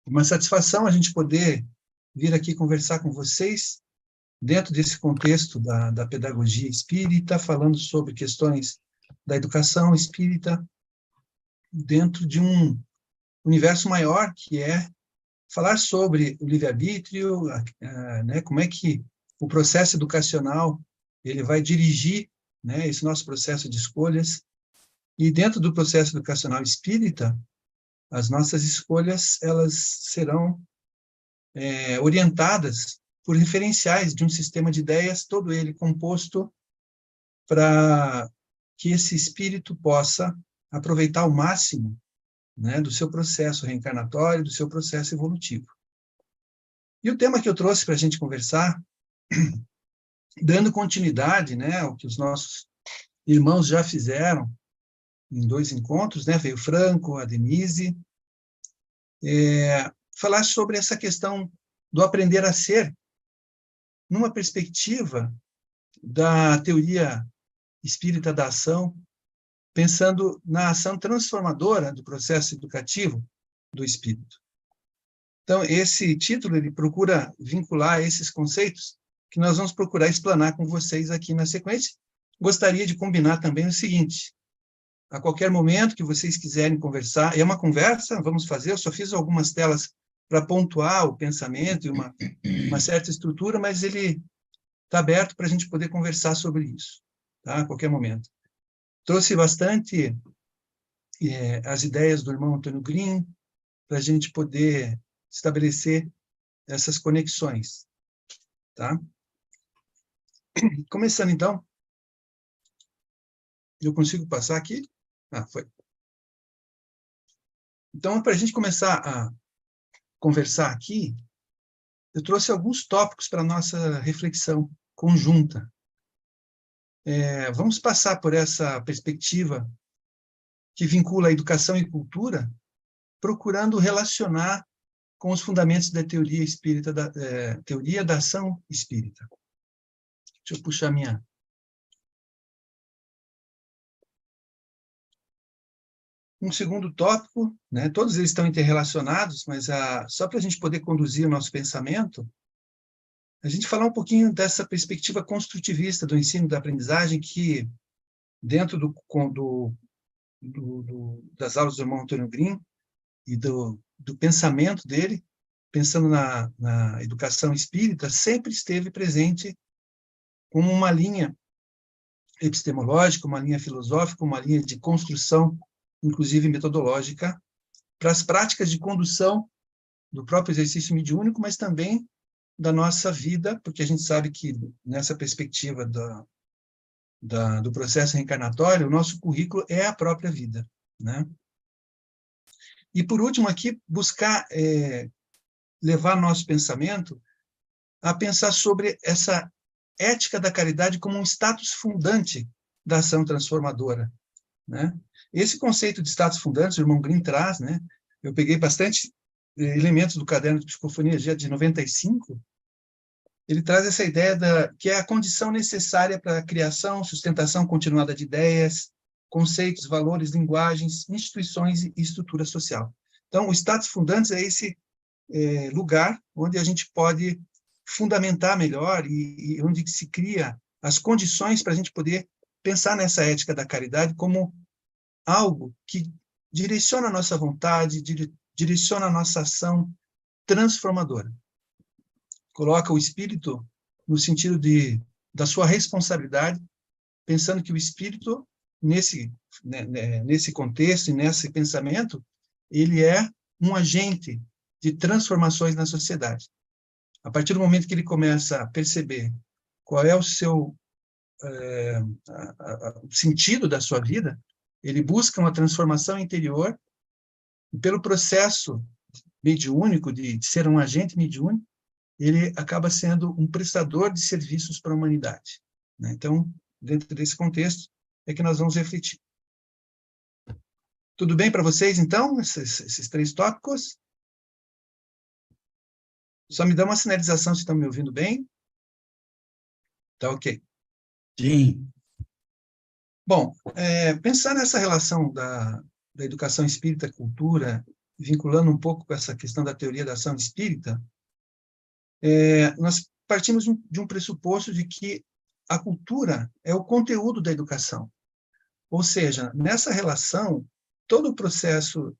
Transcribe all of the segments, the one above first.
Uma satisfação a gente poder vir aqui conversar com vocês dentro desse contexto da pedagogia espírita, falando sobre questões da educação espírita, dentro de um universo maior, que é falar sobre o livre-arbítrio, né, como é que o processo educacional ele vai dirigir, né, esse nosso processo de escolhas. E dentro do processo educacional espírita, as nossas escolhas elas serão orientadas por referenciais de um sistema de ideias, todo ele composto para que esse espírito possa aproveitar ao máximo, né, do seu processo reencarnatório, do seu processo evolutivo. E o tema que eu trouxe para a gente conversar, dando continuidade, né, ao que os nossos irmãos já fizeram em 2 encontros, né, veio Franco, a Denise, falar sobre essa questão do aprender a ser, numa perspectiva da teoria espírita da ação, pensando na ação transformadora do processo educativo do espírito. Então, esse título ele procura vincular esses conceitos que nós vamos procurar explanar com vocês aqui na sequência. Gostaria de combinar também o seguinte: a qualquer momento que vocês quiserem conversar, é uma conversa, vamos fazer, eu só fiz algumas telas para pontuar o pensamento e uma certa estrutura, mas ele está aberto para a gente poder conversar sobre isso, tá? A qualquer momento. Trouxe bastante as ideias do irmão Antônio Green, para a gente poder estabelecer essas conexões, tá? Começando, então, eu consigo passar aqui? Ah, foi. Então, para a gente começar a conversar aqui, eu trouxe alguns tópicos para a nossa reflexão conjunta. Vamos passar por essa perspectiva que vincula a educação e cultura, procurando relacionar com os fundamentos da teoria espírita, teoria da ação espírita. Deixa eu puxar minha... Um segundo tópico, né, todos eles estão interrelacionados, mas só para a gente poder conduzir o nosso pensamento, a gente falar um pouquinho dessa perspectiva construtivista do ensino e da aprendizagem que, dentro das aulas do irmão Antônio Green e do pensamento dele, pensando na educação espírita, sempre esteve presente como uma linha epistemológica, uma linha filosófica, uma linha de construção, inclusive metodológica, para as práticas de condução do próprio exercício mediúnico, mas também da nossa vida, porque a gente sabe que, nessa perspectiva do processo reencarnatório, o nosso currículo é a própria vida, né? E, por último, aqui, buscar levar nosso pensamento a pensar sobre essa ética da caridade como um status fundante da ação transformadora, né? Esse conceito de status fundante, o irmão Green traz, né? Eu peguei bastante elementos do caderno de psicofonia já de 95, ele traz essa ideia que é a condição necessária para a criação, sustentação continuada de ideias, conceitos, valores, linguagens, instituições e estrutura social. Então, o status fundante é esse lugar onde a gente pode fundamentar melhor e onde se cria as condições para a gente poder pensar nessa ética da caridade como algo que direciona a nossa vontade, direciona a nossa ação transformadora. Coloca o espírito no sentido da sua responsabilidade, pensando que o espírito, nesse contexto e nesse pensamento, ele é um agente de transformações na sociedade. A partir do momento que ele começa a perceber qual é o seu o sentido da sua vida, ele busca uma transformação interior e, pelo processo mediúnico de ser um agente mediúnico, ele acaba sendo um prestador de serviços para a humanidade, né? Então, dentro desse contexto, é que nós vamos refletir. Tudo bem para vocês, então, esses 3 tópicos? Só me dá uma sinalização se estão me ouvindo bem. Tá ok. Sim. Bom, pensar nessa relação da educação espírita, cultura vinculando um pouco com essa questão da teoria da ação espírita, nós partimos de um pressuposto de que a cultura é o conteúdo da educação. Ou seja, nessa relação, todo o processo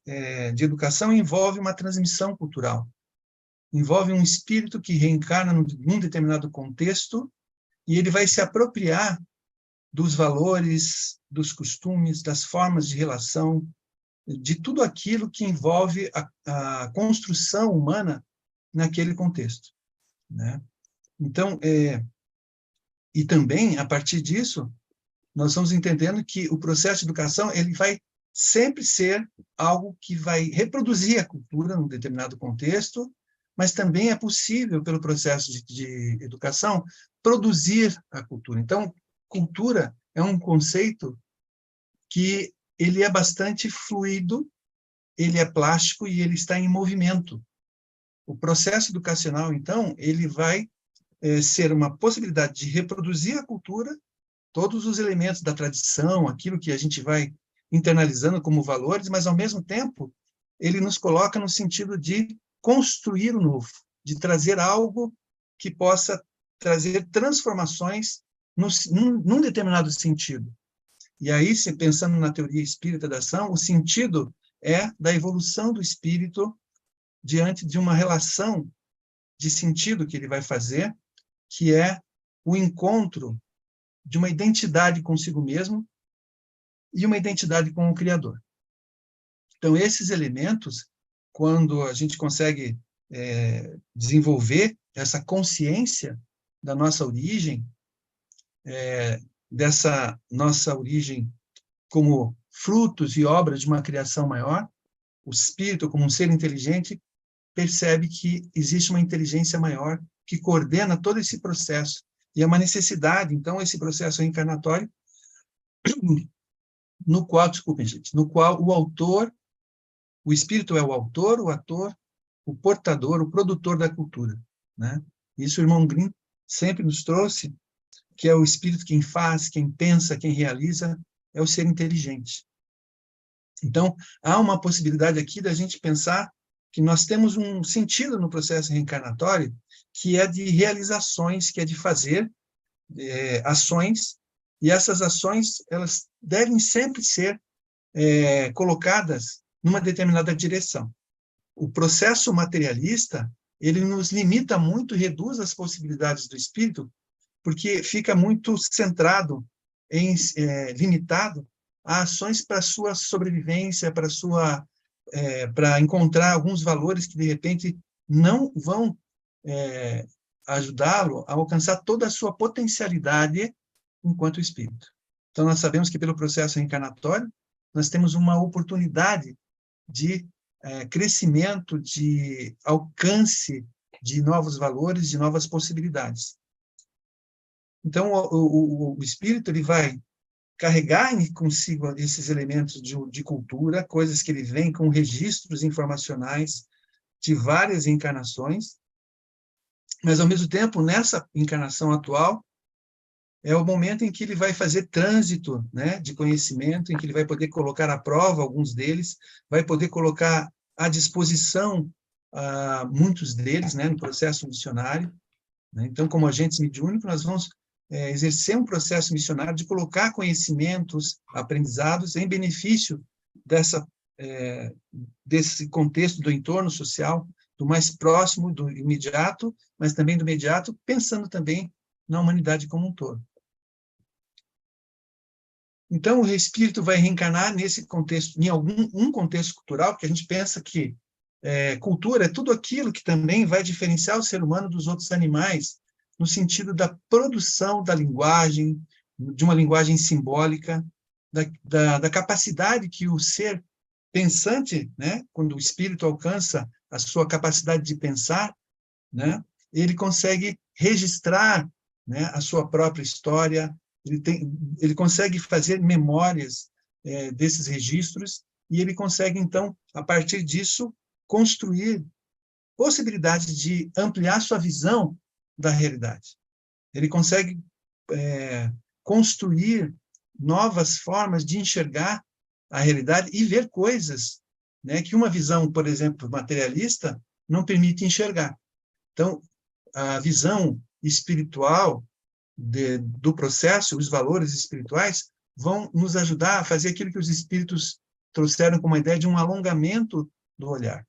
de educação envolve uma transmissão cultural, envolve um espírito que reencarna num determinado contexto e ele vai se apropriar dos valores, dos costumes, das formas de relação, de tudo aquilo que envolve a construção humana naquele contexto, né? Então, e também, a partir disso, nós vamos entendendo que o processo de educação ele vai sempre ser algo que vai reproduzir a cultura num determinado contexto, mas também é possível, pelo processo de educação, produzir a cultura. Então, cultura é um conceito que ele é bastante fluido, ele é plástico e ele está em movimento. O processo educacional, então, ele vai ser uma possibilidade de reproduzir a cultura, todos os elementos da tradição, aquilo que a gente vai internalizando como valores, mas, ao mesmo tempo, ele nos coloca no sentido de construir o novo, de trazer algo que possa trazer transformações num determinado sentido. E aí, pensando na teoria espírita da ação, o sentido é da evolução do espírito diante de uma relação de sentido que ele vai fazer, que é o encontro de uma identidade consigo mesmo e uma identidade com o Criador. Então, esses elementos, quando a gente consegue desenvolver essa consciência da nossa origem, dessa nossa origem como frutos e obras de uma criação maior, o espírito, como um ser inteligente, percebe que existe uma inteligência maior que coordena todo esse processo. E é uma necessidade, então, esse processo reencarnatório, no qual, desculpem, gente, no qual o autor, o espírito é o autor, o ator, o portador, o produtor da cultura, né? Isso o irmão Grimm sempre nos trouxe, que é o espírito quem faz, quem pensa, quem realiza, é o ser inteligente. Então, há uma possibilidade aqui da gente pensar que nós temos um sentido no processo reencarnatório que é de realizações, que é de fazer ações, e essas ações elas devem sempre ser colocadas numa determinada direção. O processo materialista, ele nos limita muito, reduz as possibilidades do espírito, porque fica muito centrado, limitado a ações para sua sobrevivência, para encontrar alguns valores que, de repente, não vão ajudá-lo a alcançar toda a sua potencialidade enquanto espírito. Então, nós sabemos que, pelo processo reencarnatório, nós temos uma oportunidade de crescimento, de alcance de novos valores, de novas possibilidades. Então, o espírito ele vai carregar consigo esses elementos de cultura, coisas que ele vem com registros informacionais de várias encarnações, mas, ao mesmo tempo, nessa encarnação atual, é o momento em que ele vai fazer trânsito, né, de conhecimento, em que ele vai poder colocar à prova alguns deles, vai poder colocar à disposição muitos deles, né, no processo missionário, né? Então, como agentes mediúnicos, nós vamos exercer um processo missionário de colocar conhecimentos, aprendizados em benefício desse contexto do entorno social, do mais próximo, do imediato, mas também do imediato, pensando também na humanidade como um todo. Então, o espírito vai reencarnar nesse contexto, em um contexto cultural, porque a gente pensa que cultura é tudo aquilo que também vai diferenciar o ser humano dos outros animais, no sentido da produção da linguagem, de uma linguagem simbólica, da capacidade que o ser pensante, né, quando o espírito alcança a sua capacidade de pensar, né, ele consegue registrar, né, a sua própria história, ele consegue fazer memórias desses registros, e ele consegue, então, a partir disso, construir possibilidades de ampliar sua visão da realidade. Ele consegue construir novas formas de enxergar a realidade e ver coisas né, que uma visão, por exemplo, materialista, não permite enxergar. Então, a visão espiritual do processo, os valores espirituais, vão nos ajudar a fazer aquilo que os espíritos trouxeram como uma ideia de um alongamento do olhar,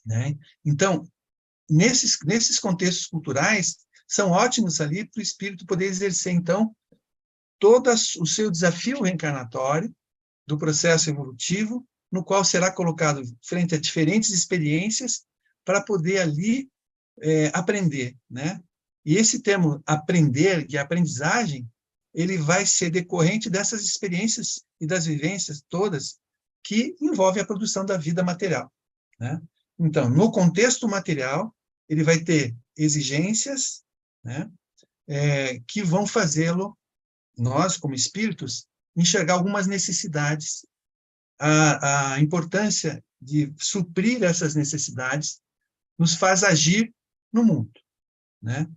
né? Então, nesses contextos culturais, são ótimos ali para o espírito poder exercer, então, todo o seu desafio reencarnatório do processo evolutivo, no qual será colocado frente a diferentes experiências para poder ali aprender, né? E esse termo aprender e aprendizagem, ele vai ser decorrente dessas experiências e das vivências todas que envolvem a produção da vida material, né? Então, no contexto material, ele vai ter exigências, né, que vão fazê-lo, nós, como espíritos, enxergar algumas necessidades, a importância de suprir essas necessidades nos faz agir no mundo, né?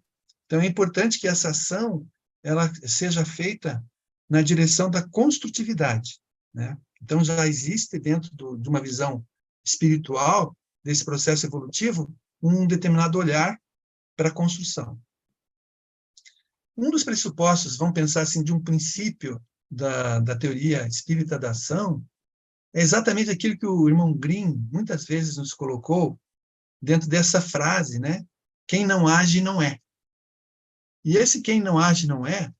Então, é importante que essa ação ela seja feita na direção da construtividade, né? Então, já existe dentro de uma visão espiritual desse processo evolutivo um determinado olhar para a construção. Um dos pressupostos, vamos pensar assim, de um princípio da teoria espírita da ação, é exatamente aquilo que o irmão Grimm muitas vezes nos colocou dentro dessa frase, né? Quem não age, não é. E esse quem não age, não é,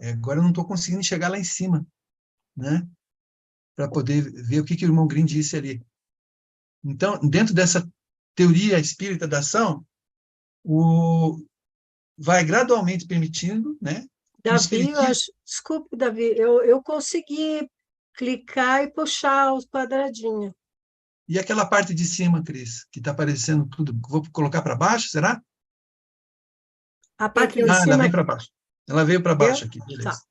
agora eu não estou conseguindo chegar lá em cima, né? Para poder ver o que o irmão Grimm disse ali. Então, dentro dessa teoria espírita da ação, vai gradualmente permitindo, né? Que o Davi, espiritismo... desculpe, Davi, eu consegui clicar e puxar os quadradinhos. E aquela parte de cima, Cris, que está aparecendo tudo, vou colocar para baixo, será? A parte de Ela cima vem para baixo. Ela veio para deu? baixo aqui, Tá. beleza.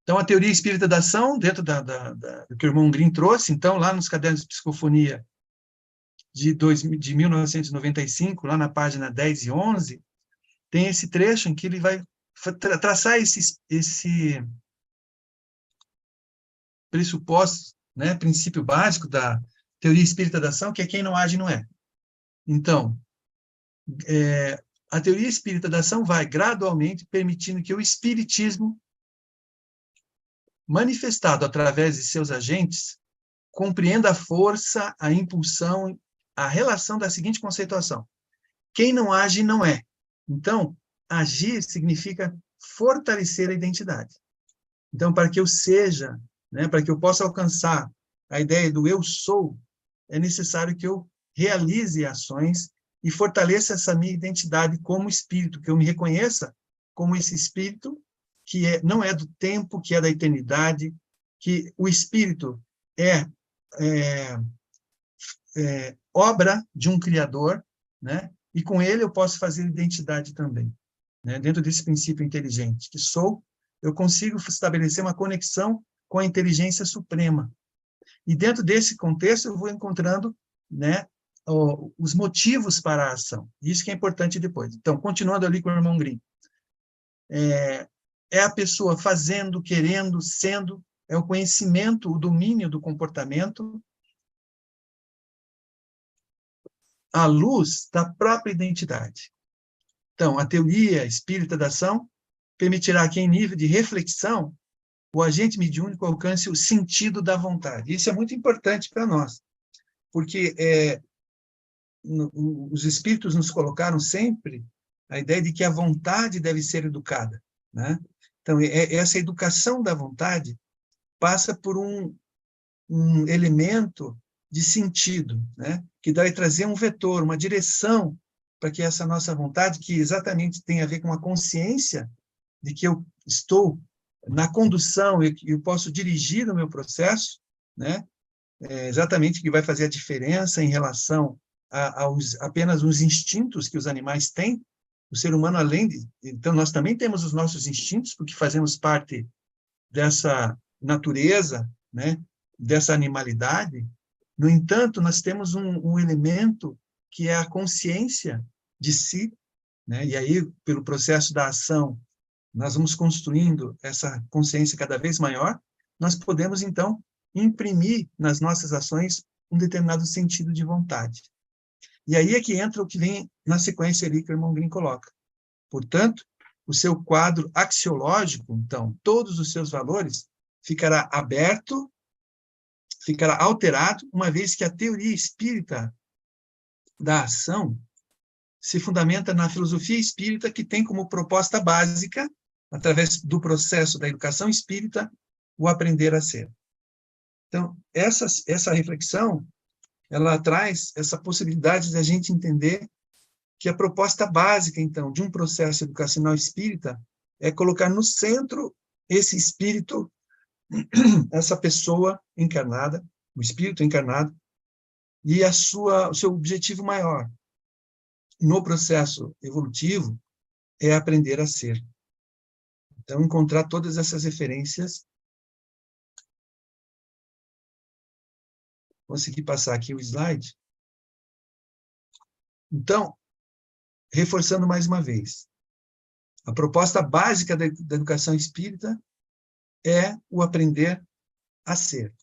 Então, a teoria espírita da ação, dentro do que o irmão Grimm trouxe, então, lá nos cadernos de psicofonia de 1995, lá na página 10 e 11, tem esse trecho em que ele vai traçar esse pressuposto, né, princípio básico da teoria espírita da ação, que é quem não age, não é. Então, a teoria espírita da ação vai gradualmente permitindo que o espiritismo, manifestado através de seus agentes, compreenda a força, a impulsão, a relação da seguinte conceituação: quem não age, não é. Então, agir significa fortalecer a identidade. Então, para que eu seja, né, para que eu possa alcançar a ideia do eu sou, é necessário que eu realize ações e fortaleça essa minha identidade como espírito, que eu me reconheça como esse espírito que não é do tempo, que é da eternidade, que o espírito é obra de um Criador, né? E com ele eu posso fazer identidade também, né? Dentro desse princípio inteligente que sou, eu consigo estabelecer uma conexão com a inteligência suprema. E dentro desse contexto eu vou encontrando, né, os motivos para a ação. Isso que é importante depois. Então, continuando ali com o irmão Grimm, é a pessoa fazendo, querendo, sendo, é o conhecimento, o domínio do comportamento, à luz da própria identidade. Então, a teoria espírita da ação permitirá que, em nível de reflexão, o agente mediúnico alcance o sentido da vontade. Isso é muito importante para nós, porque os espíritos nos colocaram sempre a ideia de que a vontade deve ser educada, né? Então, essa educação da vontade passa por um elemento de sentido, né? Que deve trazer um vetor, uma direção para que essa nossa vontade, que exatamente tem a ver com a consciência de que eu estou na condução e eu posso dirigir o meu processo, né? Exatamente o que vai fazer a diferença em relação aos apenas os instintos que os animais têm. O ser humano, além de... Então, nós também temos os nossos instintos, porque fazemos parte dessa natureza, né? Dessa animalidade. No entanto, nós temos um elemento que é a consciência de si, né? E aí, pelo processo da ação, nós vamos construindo essa consciência cada vez maior, nós podemos, então, imprimir nas nossas ações um determinado sentido de vontade. E aí é que entra o que vem na sequência ali que o irmão Green coloca. Portanto, o seu quadro axiológico, então, todos os seus valores, ficará aberto, ficará alterado, uma vez que a teoria espírita da ação se fundamenta na filosofia espírita, que tem como proposta básica, através do processo da educação espírita, o aprender a ser. Então, essa reflexão, ela traz essa possibilidade de a gente entender que a proposta básica, então, de um processo educacional espírita é colocar no centro esse espírito, essa pessoa encarnada, o espírito encarnado, e o seu objetivo maior no processo evolutivo é aprender a ser. Então, encontrar todas essas referências. Consegui passar aqui o slide. Então, reforçando mais uma vez, a proposta básica da educação espírita é o aprender a ser.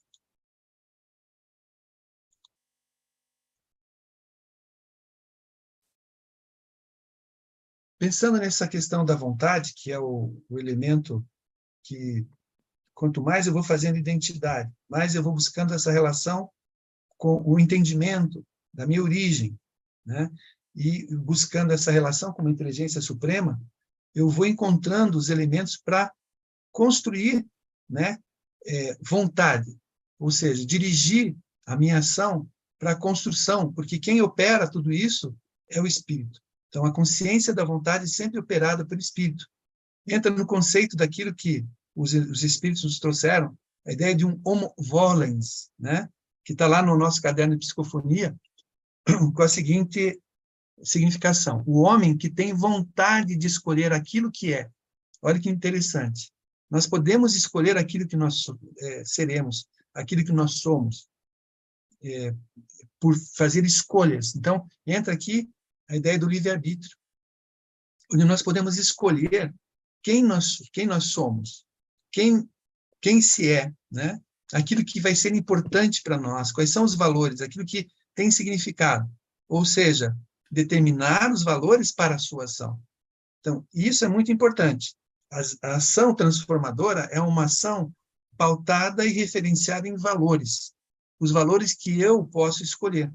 Pensando nessa questão da vontade, que é o elemento que, quanto mais eu vou fazendo identidade, mais eu vou buscando essa relação com o entendimento da minha origem, né? E buscando essa relação com uma inteligência suprema, eu vou encontrando os elementos para construir, né, vontade, ou seja, dirigir a minha ação para a construção, porque quem opera tudo isso é o espírito. Então, a consciência da vontade é sempre operada pelo espírito. Entra no conceito daquilo que os espíritos nos trouxeram, a ideia de um homo volens, né, que está lá no nosso caderno de psicofonia, com a seguinte significação: o homem que tem vontade de escolher aquilo que é. Olha que interessante. Nós podemos escolher aquilo que nós seremos, aquilo que nós somos, por fazer escolhas. Então, entra aqui a ideia do livre-arbítrio, onde nós podemos escolher quem nós somos, quem se é, né? Aquilo que vai ser importante para nós, quais são os valores, aquilo que tem significado. Ou seja, determinar os valores para a sua ação. Então, isso é muito importante. A ação transformadora é uma ação pautada e referenciada em valores, os valores que eu posso escolher.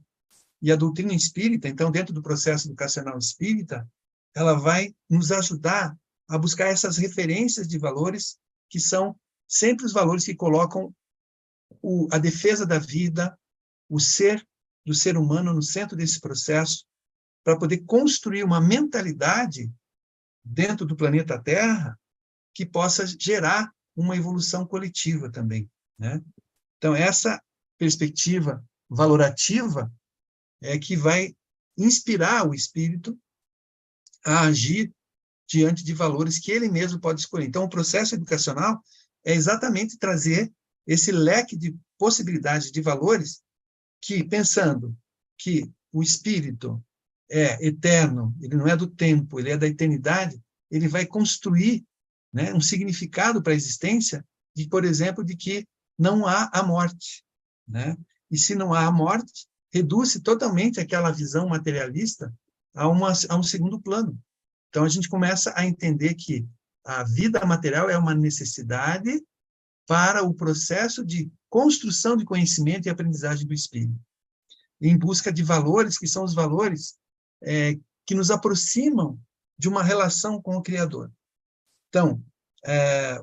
E a doutrina espírita, então, dentro do processo educacional espírita, ela vai nos ajudar a buscar essas referências de valores que são sempre os valores que colocam a defesa da vida, o ser do ser humano no centro desse processo, para poder construir uma mentalidade dentro do planeta Terra que possa gerar uma evolução coletiva também, né? Então, essa perspectiva valorativa é que vai inspirar o espírito a agir diante de valores que ele mesmo pode escolher. Então, o processo educacional é exatamente trazer esse leque de possibilidades de valores que, pensando que o espírito é eterno, ele não é do tempo, ele é da eternidade, ele vai construir, né, um significado para a existência, de, por exemplo, de que não há a morte, né? E se não há a morte, reduz-se totalmente aquela visão materialista a um segundo plano. Então, a gente começa a entender que a vida material é uma necessidade para o processo de construção de conhecimento e aprendizagem do espírito, em busca de valores que são os valores que nos aproximam de uma relação com o Criador. Então, é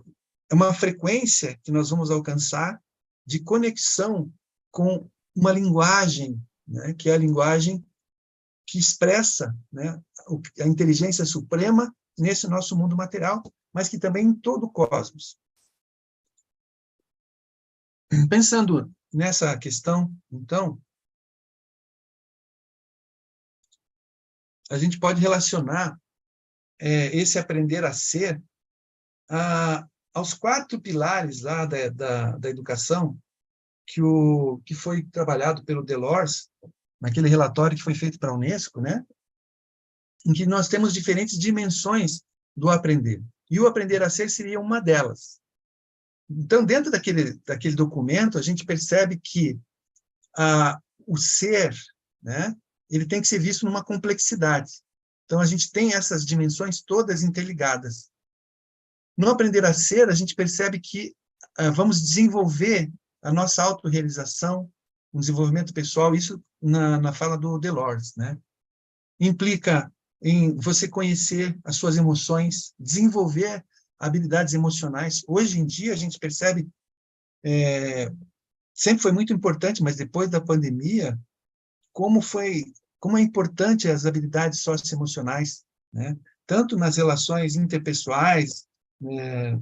uma frequência que nós vamos alcançar de conexão com uma linguagem, né, que é a linguagem que expressa, né, a inteligência suprema nesse nosso mundo material, mas que também em todo o cosmos. Pensando nessa questão, então, a gente pode relacionar esse aprender a ser aos 4 pilares lá da educação que foi trabalhado pelo Delors, naquele relatório que foi feito para a Unesco, né? Em que nós temos diferentes dimensões do aprender. E o aprender a ser seria uma delas. Então, dentro daquele documento, a gente percebe que o ser, né, ele tem que ser visto numa complexidade. Então, a gente tem essas dimensões todas interligadas. No aprender a ser, a gente percebe que vamos desenvolver a nossa autorrealização, um desenvolvimento pessoal, isso na fala do Delors, né? Implica em você conhecer as suas emoções, desenvolver habilidades emocionais. Hoje em dia, a gente percebe, sempre foi muito importante, mas depois da pandemia, como é importante as habilidades socioemocionais, né? Tanto nas relações interpessoais,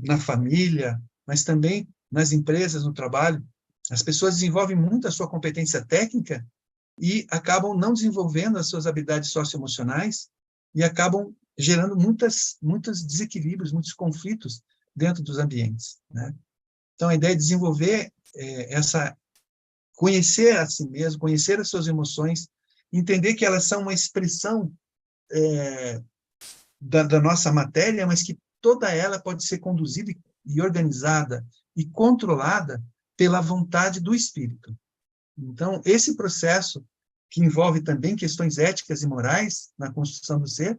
na família, mas também nas empresas, no trabalho. As pessoas desenvolvem muito a sua competência técnica e acabam não desenvolvendo as suas habilidades socioemocionais e acabam gerando muitos desequilíbrios, muitos conflitos dentro dos ambientes, né? Então, a ideia é desenvolver conhecer a si mesmo, conhecer as suas emoções, entender que elas são uma expressão da nossa matéria, mas que toda ela pode ser conduzida e organizada e controlada pela vontade do espírito. Então, esse processo, que envolve também questões éticas e morais na construção do ser,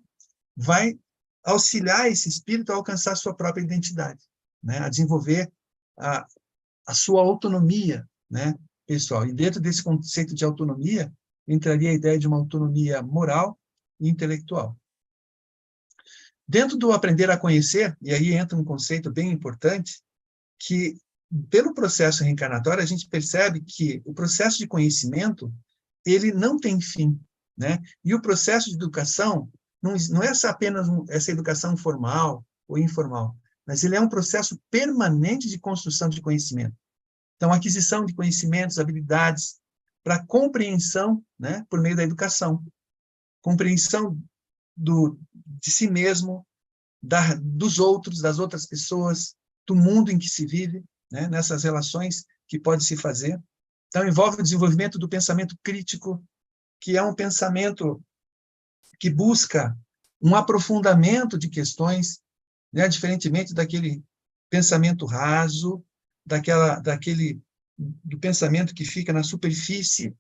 vai auxiliar esse espírito a alcançar a sua própria identidade, né? A desenvolver a sua autonomia, né, pessoal. E dentro desse conceito de autonomia, entraria a ideia de uma autonomia moral e intelectual. Dentro do aprender a conhecer, e aí entra um conceito bem importante, que pelo processo reencarnatório a gente percebe que o processo de conhecimento, ele não tem fim, né? E o processo de educação não é apenas essa educação formal ou informal, mas ele é um processo permanente de construção de conhecimento. Então, aquisição de conhecimentos, habilidades para compreensão, né, por meio da educação. Compreensão de si mesmo, dos outros, das outras pessoas, do mundo em que se vive, né, nessas relações que pode se fazer. Então, envolve o desenvolvimento do pensamento crítico, que é um pensamento que busca um aprofundamento de questões, né, diferentemente daquele pensamento raso, do pensamento que fica na superfície.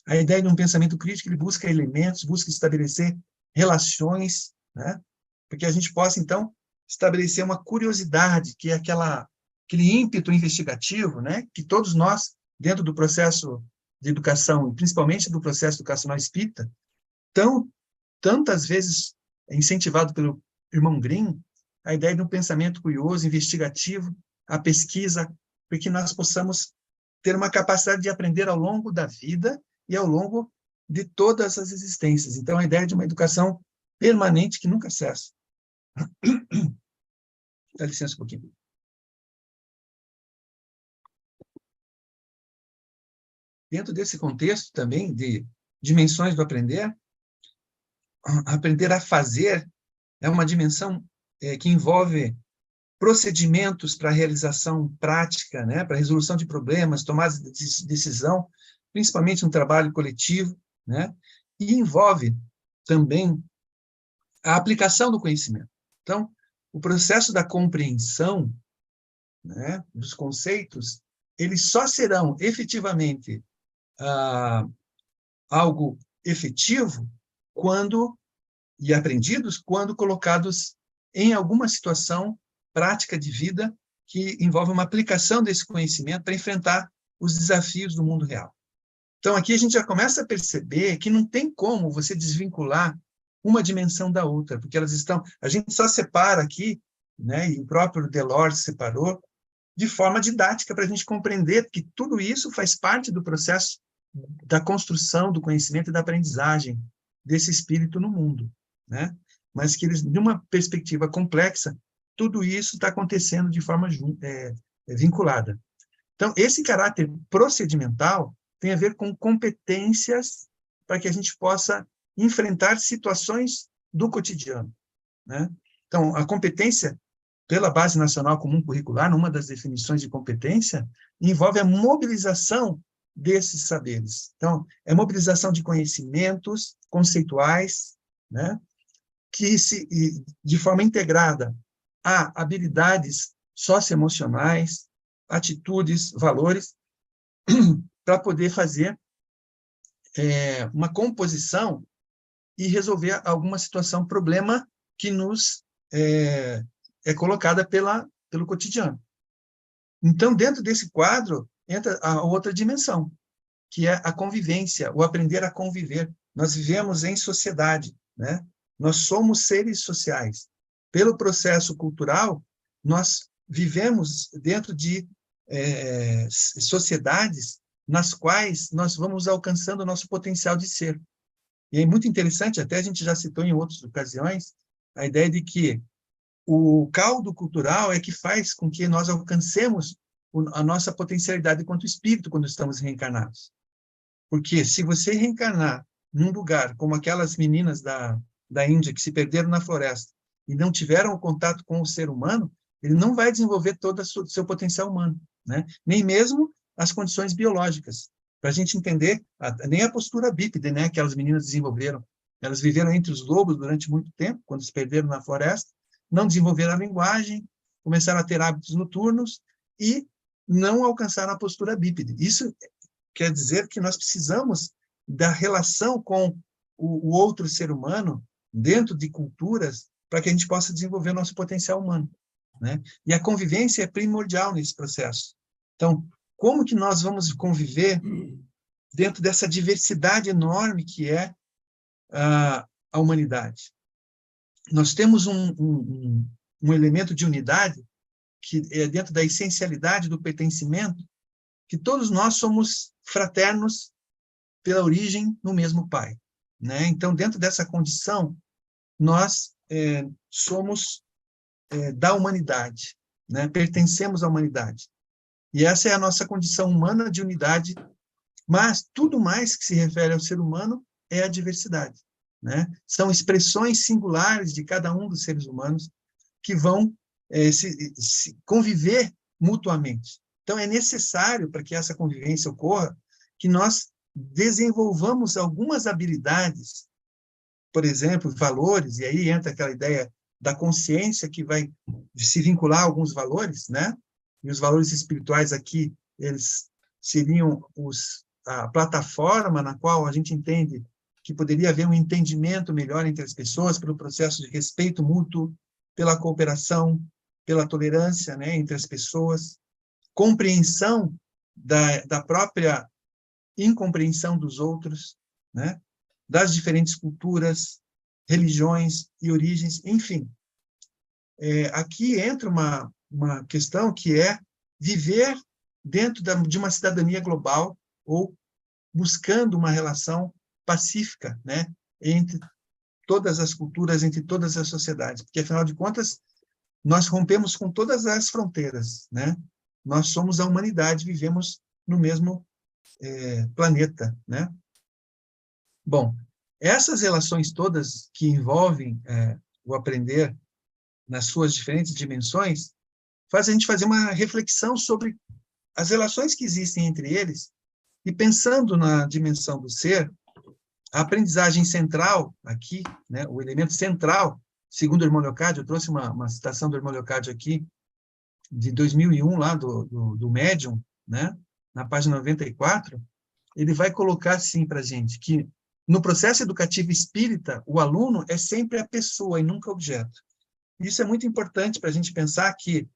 A ideia de um pensamento crítico, ele busca elementos, busca estabelecer relações, né, para que a gente possa, então, estabelecer uma curiosidade, que é aquele ímpeto investigativo, né, que todos nós, dentro do processo de educação, principalmente do processo educacional espírita, tantas vezes incentivado pelo irmão Grimm, a ideia de um pensamento curioso, investigativo, a pesquisa, para que nós possamos ter uma capacidade de aprender ao longo da vida e ao longo de todas as existências. Então, a ideia de uma educação permanente que nunca cessa. Dá licença um pouquinho. Dentro desse contexto também de dimensões do aprender a fazer é uma dimensão que envolve procedimentos para realização prática, né, para resolução de problemas, tomada de decisão, principalmente no trabalho coletivo, né, e envolve também a aplicação do conhecimento. Então, o processo da compreensão, né, dos conceitos, eles só serão efetivamente algo efetivo e aprendidos quando colocados em alguma situação prática de vida que envolve uma aplicação desse conhecimento para enfrentar os desafios do mundo real. Então, aqui a gente já começa a perceber que não tem como você desvincular uma dimensão da outra, porque elas estão... A gente só separa aqui, né, e o próprio Delors separou, de forma didática, para a gente compreender que tudo isso faz parte do processo da construção do conhecimento e da aprendizagem desse espírito no mundo, né? Mas que eles, de uma perspectiva complexa, tudo isso está acontecendo de forma vinculada. Então, esse caráter procedimental tem a ver com competências para que a gente possa enfrentar situações do cotidiano, né? Então, a competência, pela Base Nacional Comum Curricular, numa das definições de competência, envolve a mobilização desses saberes. Então, é mobilização de conhecimentos conceituais, né, que de forma integrada a habilidades socioemocionais, atitudes, valores, para poder fazer uma composição e resolver alguma situação, problema que nos é colocada pelo cotidiano. Então, dentro desse quadro, entra a outra dimensão, que é a convivência, o aprender a conviver. Nós vivemos em sociedade, né? Nós somos seres sociais. Pelo processo cultural, nós vivemos dentro de sociedades nas quais nós vamos alcançando o nosso potencial de ser. E é muito interessante, até a gente já citou em outras ocasiões, a ideia de que o caldo cultural é que faz com que nós alcancemos a nossa potencialidade enquanto espírito quando estamos reencarnados. Porque se você reencarnar num lugar como aquelas meninas da Índia que se perderam na floresta e não tiveram o contato com o ser humano, ele não vai desenvolver todo o seu potencial humano, né? Nem mesmo as condições biológicas. Para a gente entender, nem a postura bípede, né, que aquelas meninas desenvolveram. Elas viveram entre os lobos durante muito tempo, quando se perderam na floresta, não desenvolveram a linguagem, começaram a ter hábitos noturnos e não alcançaram a postura bípede. Isso quer dizer que nós precisamos da relação com o outro ser humano dentro de culturas para que a gente possa desenvolver o nosso potencial humano, né? E a convivência é primordial nesse processo. Então, como que nós vamos conviver dentro dessa diversidade enorme que é a humanidade? Nós temos um elemento de unidade que é dentro da essencialidade do pertencimento, que todos nós somos fraternos pela origem no mesmo Pai, né? Então, dentro dessa condição, nós somos da humanidade, né? Pertencemos à humanidade. E essa é a nossa condição humana de unidade, mas tudo mais que se refere ao ser humano é a diversidade, né? São expressões singulares de cada um dos seres humanos que vão se conviver mutuamente. Então, é necessário, para que essa convivência ocorra, que nós desenvolvamos algumas habilidades, por exemplo, valores, e aí entra aquela ideia da consciência que vai se vincular a alguns valores, né? E os valores espirituais aqui, eles seriam a plataforma na qual a gente entende que poderia haver um entendimento melhor entre as pessoas pelo processo de respeito mútuo, pela cooperação, pela tolerância, né, entre as pessoas, compreensão da própria incompreensão dos outros, né, das diferentes culturas, religiões e origens, enfim. Aqui entra uma questão que é viver dentro de uma cidadania global ou buscando uma relação pacífica, né, entre todas as culturas, entre todas as sociedades, porque, afinal de contas, nós rompemos com todas as fronteiras, né? Nós somos a humanidade, vivemos no mesmo planeta, né? Bom, essas relações todas que envolvem o aprender nas suas diferentes dimensões, faz a gente fazer uma reflexão sobre as relações que existem entre eles e, pensando na dimensão do ser, a aprendizagem central aqui, né, o elemento central, segundo o irmão Leocádio, eu trouxe uma citação do irmão Leocádio aqui, de 2001, lá do Médium, né, na página 94, ele vai colocar assim para a gente, que no processo educativo espírita, o aluno é sempre a pessoa e nunca o objeto. Isso é muito importante para a gente pensar que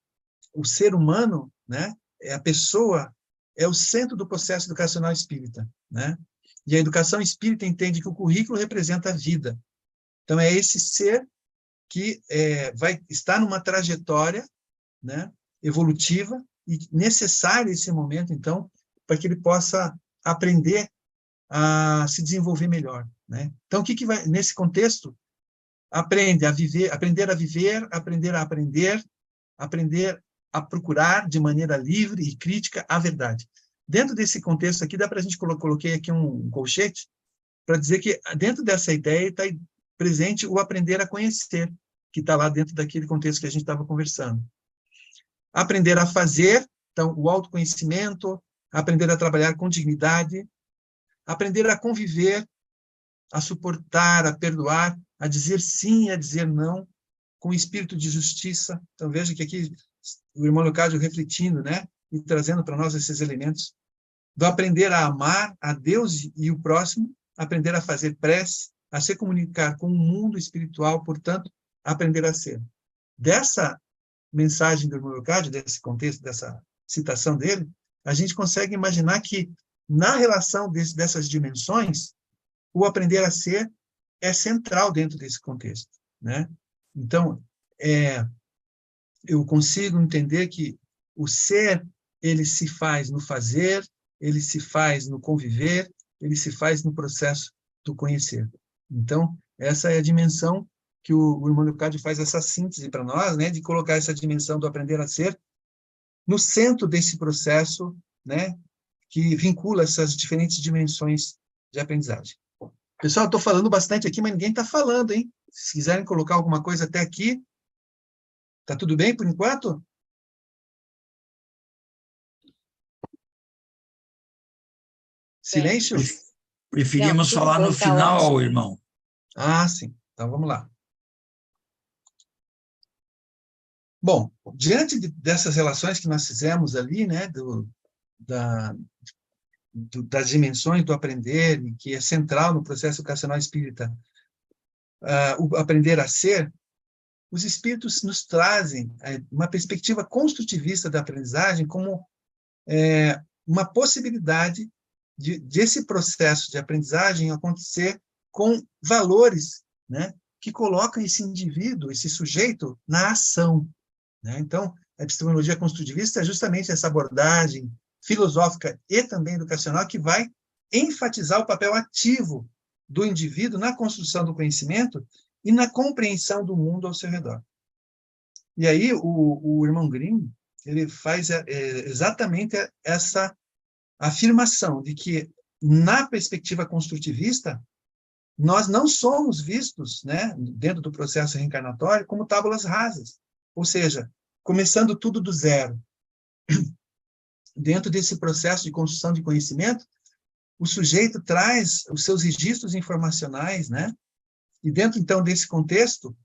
o ser humano, né, a pessoa, é o centro do processo educacional espírita, né? E a educação espírita entende que o currículo representa a vida. Então, é esse ser que vai estar numa trajetória, né, evolutiva e necessária esse momento, então, para que ele possa aprender a se desenvolver melhor, né? Então, o que vai, nesse contexto, aprender a viver, aprender a aprender, aprender a procurar de maneira livre e crítica a verdade. Dentro desse contexto aqui, dá para a gente coloquei aqui um colchete para dizer que dentro dessa ideia está presente o aprender a conhecer, que está lá dentro daquele contexto que a gente estava conversando. Aprender a fazer, então, o autoconhecimento, aprender a trabalhar com dignidade, aprender a conviver, a suportar, a perdoar, a dizer sim e a dizer não, com espírito de justiça. Então, veja que aqui o irmão Leocádio refletindo, né? e trazendo para nós esses elementos do aprender a amar a Deus e o próximo, aprender a fazer prece, a se comunicar com o mundo espiritual, portanto, aprender a ser. Dessa mensagem do irmão Leocádio, desse contexto, dessa citação dele, a gente consegue imaginar que, na relação dessas dimensões, o aprender a ser é central dentro desse contexto, né? Então, eu consigo entender que o ser, ele se faz no fazer, ele se faz no conviver, ele se faz no processo do conhecer. Então, essa é a dimensão que o irmão Leocádio faz essa síntese para nós, né, de colocar essa dimensão do aprender a ser no centro desse processo, né, que vincula essas diferentes dimensões de aprendizagem. Pessoal, estou falando bastante aqui, mas ninguém está falando, hein? Se quiserem colocar alguma coisa até aqui, tá tudo bem por enquanto? Silêncio? Preferimos falar no final, irmão. Ah, sim. Então, vamos lá. Bom, diante dessas relações que nós fizemos ali, né, das dimensões do aprender, que é central no processo educacional espírita, o aprender a ser, os espíritos nos trazem uma perspectiva construtivista da aprendizagem como uma possibilidade desse processo de aprendizagem acontecer com valores, né, que colocam esse indivíduo, esse sujeito, na ação, né? Então, a epistemologia construtivista é justamente essa abordagem filosófica e também educacional que vai enfatizar o papel ativo do indivíduo na construção do conhecimento e na compreensão do mundo ao seu redor. E aí, o irmão Grimm, ele faz exatamente essa afirmação de que, na perspectiva construtivista, nós não somos vistos, né, dentro do processo reencarnatório, como tábulas rasas, ou seja, começando tudo do zero. Dentro desse processo de construção de conhecimento, o sujeito traz os seus registros informacionais, né, e dentro, então, desse contexto,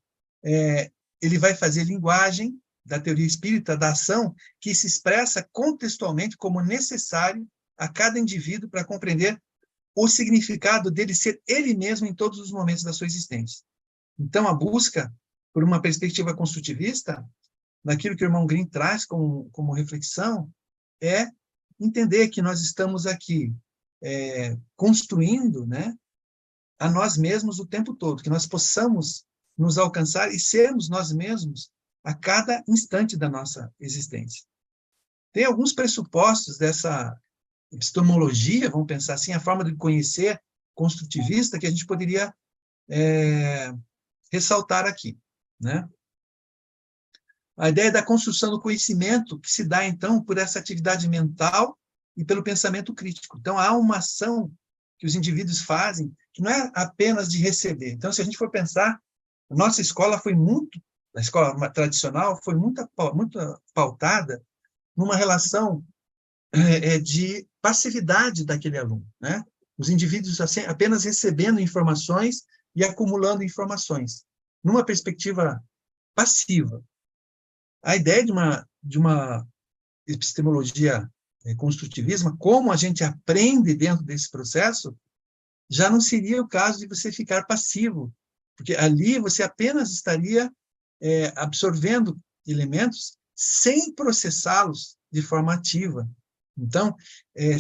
ele vai fazer linguagem da teoria espírita da ação, que se expressa contextualmente como necessário a cada indivíduo para compreender o significado dele ser ele mesmo em todos os momentos da sua existência. Então, a busca por uma perspectiva construtivista, naquilo que o irmão Grimm traz como reflexão, é entender que nós estamos aqui construindo, né, a nós mesmos o tempo todo, que nós possamos nos alcançar e sermos nós mesmos a cada instante da nossa existência. Tem alguns pressupostos dessa epistemologia, vamos pensar assim, a forma de conhecer construtivista, que a gente poderia ressaltar aqui, né? A ideia da construção do conhecimento, que se dá, então, por essa atividade mental e pelo pensamento crítico. Então, há uma ação que os indivíduos fazem, que não é apenas de receber. Então, se a gente for pensar, a nossa escola a escola tradicional foi muito pautada numa relação de passividade daquele aluno, né? Os indivíduos assim, apenas recebendo informações e acumulando informações, numa perspectiva passiva. A ideia de uma epistemologia construtivismo, como a gente aprende dentro desse processo, já não seria o caso de você ficar passivo, porque ali você apenas estaria absorvendo elementos sem processá-los de forma ativa. Então,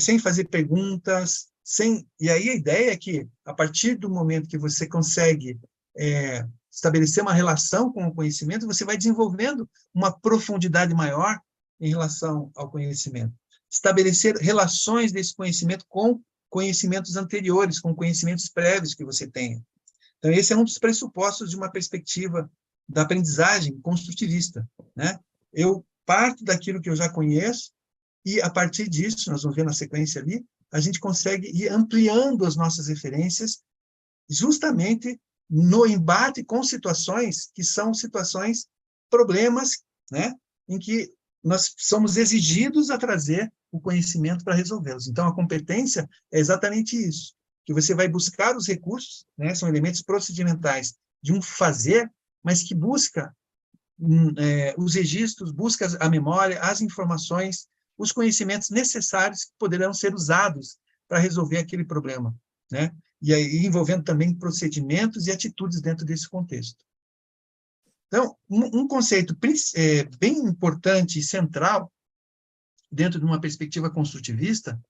sem fazer perguntas, e aí a ideia é que, a partir do momento que você consegue estabelecer uma relação com o conhecimento, você vai desenvolvendo uma profundidade maior em relação ao conhecimento. Estabelecer relações desse conhecimento com conhecimentos anteriores, com conhecimentos prévios que você tenha. Então, esse é um dos pressupostos de uma perspectiva da aprendizagem construtivista, né? Eu parto daquilo que eu já conheço e, a partir disso, nós vamos ver na sequência ali, a gente consegue ir ampliando as nossas referências justamente no embate com situações que são situações, problemas, né, em que nós somos exigidos a trazer o conhecimento para resolvê-los. Então, a competência é exatamente isso, que você vai buscar os recursos, né, são elementos procedimentais de um fazer, mas que busca os registros, busca a memória, as informações, os conhecimentos necessários que poderão ser usados para resolver aquele problema, né? E aí envolvendo também procedimentos e atitudes dentro desse contexto. Então, um conceito bem importante e central dentro de uma perspectiva construtivista,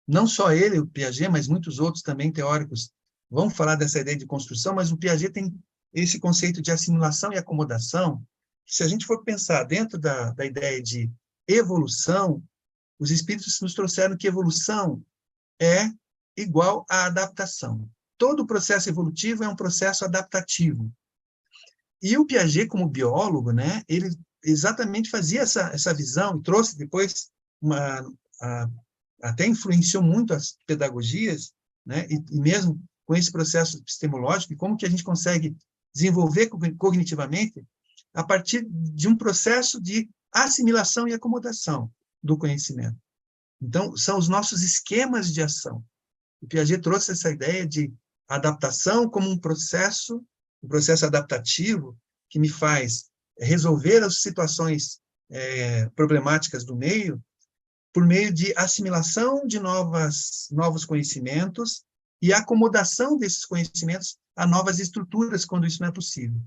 não só ele, o Piaget, mas muitos outros também teóricos vão falar dessa ideia de construção, mas o Piaget tem esse conceito de assimilação e acomodação, que se a gente for pensar dentro da ideia de evolução, os espíritos nos trouxeram que evolução é igual à adaptação. Todo processo evolutivo é um processo adaptativo. E o Piaget, como biólogo, né, ele exatamente fazia essa visão e trouxe depois até influenciou muito as pedagogias, né, e mesmo com esse processo epistemológico, e como que a gente consegue desenvolver cognitivamente a partir de um processo de assimilação e acomodação do conhecimento. Então, são os nossos esquemas de ação. O Piaget trouxe essa ideia de adaptação como um processo adaptativo que me faz resolver as situações problemáticas do meio por meio de assimilação de novos conhecimentos e acomodação desses conhecimentos a novas estruturas, quando isso não é possível.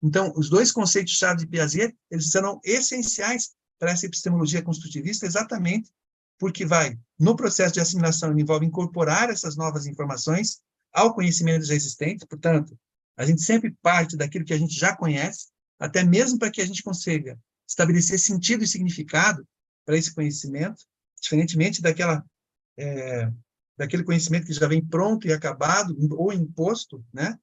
Então, os dois conceitos-chave de Piaget, eles serão essenciais para essa epistemologia construtivista, exatamente porque no processo de assimilação, ele envolve incorporar essas novas informações ao conhecimento já existente, portanto, a gente sempre parte daquilo que a gente já conhece, até mesmo para que a gente consiga estabelecer sentido e significado para esse conhecimento, diferentemente daquele conhecimento que já vem pronto e acabado, ou imposto, né?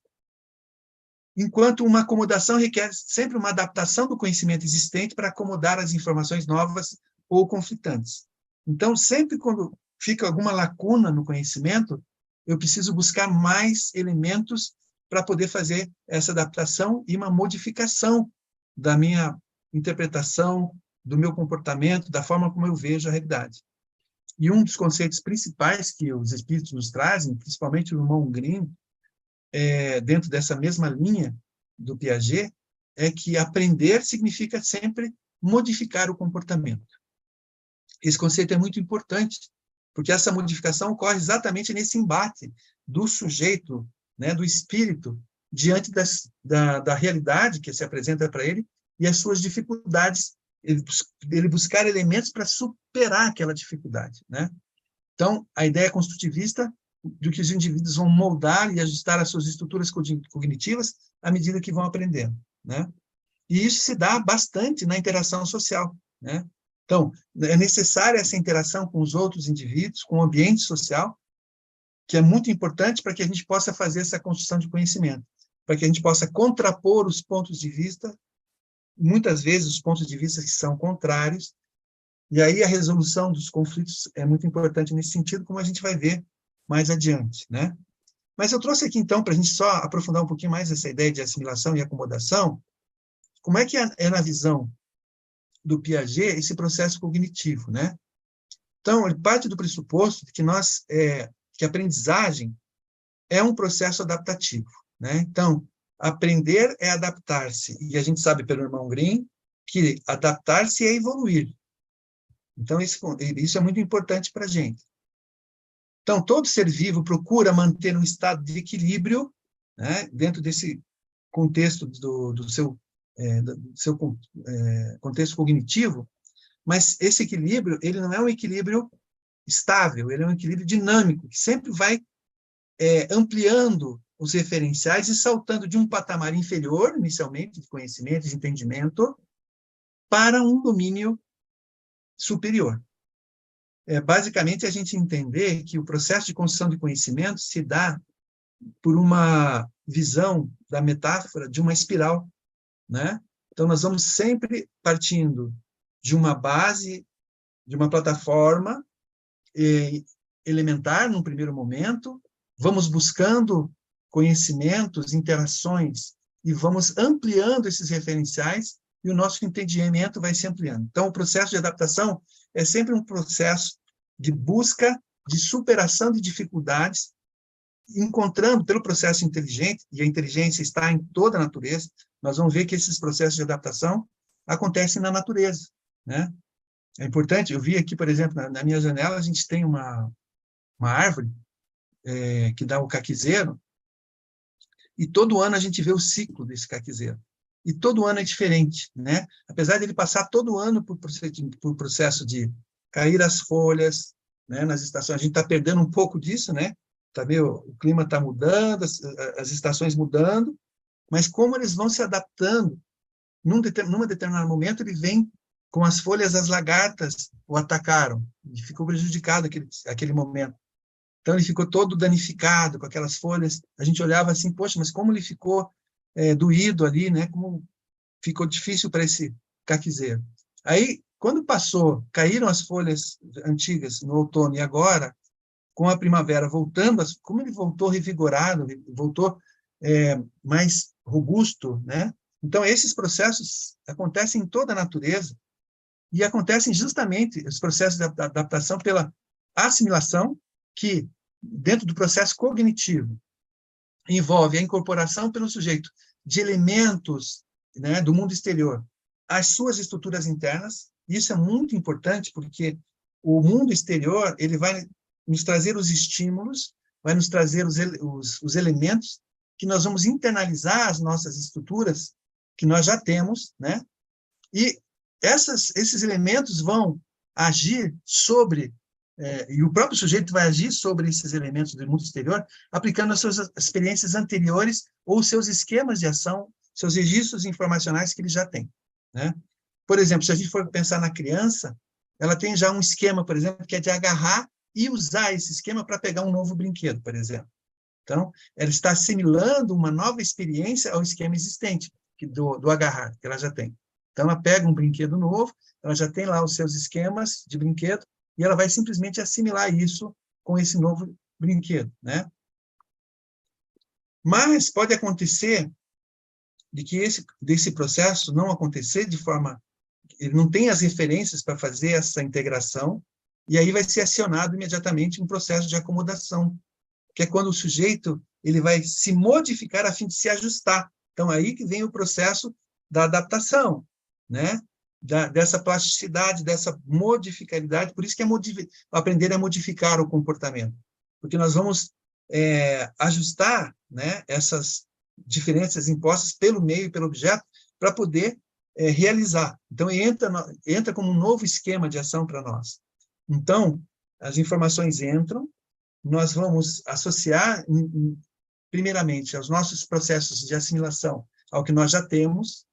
Enquanto uma acomodação requer sempre uma adaptação do conhecimento existente para acomodar as informações novas ou conflitantes. Então, sempre quando fica alguma lacuna no conhecimento, eu preciso buscar mais elementos para poder fazer essa adaptação e uma modificação da minha interpretação, do meu comportamento, da forma como eu vejo a realidade. E um dos conceitos principais que os espíritos nos trazem, principalmente o irmão Grimm, dentro dessa mesma linha do Piaget, é que aprender significa sempre modificar o comportamento. Esse conceito é muito importante, porque essa modificação ocorre exatamente nesse embate do sujeito, né, do espírito, diante da realidade que se apresenta para ele e as suas dificuldades, ele buscar elementos para superar aquela dificuldade, né? Então, a ideia construtivista de que os indivíduos vão moldar e ajustar as suas estruturas cognitivas à medida que vão aprendendo, né? E isso se dá bastante na interação social, né? Então, é necessária essa interação com os outros indivíduos, com o ambiente social, que é muito importante para que a gente possa fazer essa construção de conhecimento, para que a gente possa contrapor os pontos de vista, muitas vezes os pontos de vista que são contrários, e aí a resolução dos conflitos é muito importante nesse sentido, como a gente vai ver mais adiante, né? Mas eu trouxe aqui, então, para a gente só aprofundar um pouquinho mais essa ideia de assimilação e acomodação, como é que é na visão do Piaget esse processo cognitivo, né? Então, ele parte do pressuposto de que que a aprendizagem é um processo adaptativo, né? Então, aprender é adaptar-se, e a gente sabe pelo irmão Grimm que adaptar-se é evoluir. Então, isso é muito importante para a gente. Então, todo ser vivo procura manter um estado de equilíbrio, né, dentro desse contexto do seu contexto cognitivo, mas esse equilíbrio, ele não é um equilíbrio estável, ele é um equilíbrio dinâmico, que sempre vai ampliando os referenciais e saltando de um patamar inferior, inicialmente, de conhecimento, de entendimento, para um domínio superior. Basicamente, a gente entender que o processo de construção de conhecimento se dá por uma visão da metáfora de uma espiral, né? Então, nós vamos sempre partindo de uma base, de uma plataforma elementar, num primeiro momento, vamos buscando conhecimentos, interações, e vamos ampliando esses referenciais, e o nosso entendimento vai se ampliando. Então, o processo de adaptação é sempre um processo de busca, de superação de dificuldades, encontrando pelo processo inteligente, e a inteligência está em toda a natureza, nós vamos ver que esses processos de adaptação acontecem na natureza, né? É importante, eu vi aqui, por exemplo, na minha janela, a gente tem uma árvore que dá o caquizeiro, e todo ano a gente vê o ciclo desse caquizeiro. E todo ano é diferente, né? Apesar de ele passar todo ano por processo de cair as folhas, né? Nas estações, a gente está perdendo um pouco disso, né? Tá vendo? O clima está mudando, as estações mudando, mas como eles vão se adaptando, num determinado momento ele vem com as folhas, as lagartas o atacaram, e ficou prejudicado aquele momento. Então, ele ficou todo danificado com aquelas folhas. A gente olhava assim, poxa, mas como ele ficou doído ali, né? Como ficou difícil para esse caquizeiro. Aí, quando passou, caíram as folhas antigas no outono, e agora, com a primavera voltando, como ele voltou revigorado, voltou mais robusto, né? Então, esses processos acontecem em toda a natureza, e acontecem justamente os processos de adaptação pela assimilação, que, dentro do processo cognitivo, envolve a incorporação pelo sujeito de elementos, né, do mundo exterior às suas estruturas internas. Isso é muito importante, porque o mundo exterior ele vai nos trazer os estímulos, vai nos trazer os elementos que nós vamos internalizar as nossas estruturas que nós já temos, né? E esses elementos vão agir sobre, e o próprio sujeito vai agir sobre esses elementos do mundo exterior, aplicando as suas experiências anteriores ou seus esquemas de ação, seus registros informacionais que ele já tem, né? Por exemplo, se a gente for pensar na criança, ela tem já um esquema, por exemplo, que é de agarrar e usar esse esquema para pegar um novo brinquedo, por exemplo. Então, ela está assimilando uma nova experiência ao esquema existente, do agarrar, que ela já tem. Então, ela pega um brinquedo novo, ela já tem lá os seus esquemas de brinquedo, e ela vai simplesmente assimilar isso com esse novo brinquedo, né? Mas pode acontecer de que desse processo não acontecer de forma... Ele não tem as referências para fazer essa integração, e aí vai ser acionado imediatamente um processo de acomodação, que é quando o sujeito ele vai se modificar a fim de se ajustar. Então, aí que vem o processo da adaptação, né? Dessa plasticidade, dessa modificabilidade. Por isso que aprender a modificar o comportamento, porque nós vamos ajustar, né, essas diferenças impostas pelo meio e pelo objeto para poder realizar. Então, entra como um novo esquema de ação para nós. Então, as informações entram, nós vamos associar, primeiramente, aos nossos processos de assimilação ao que nós já temos.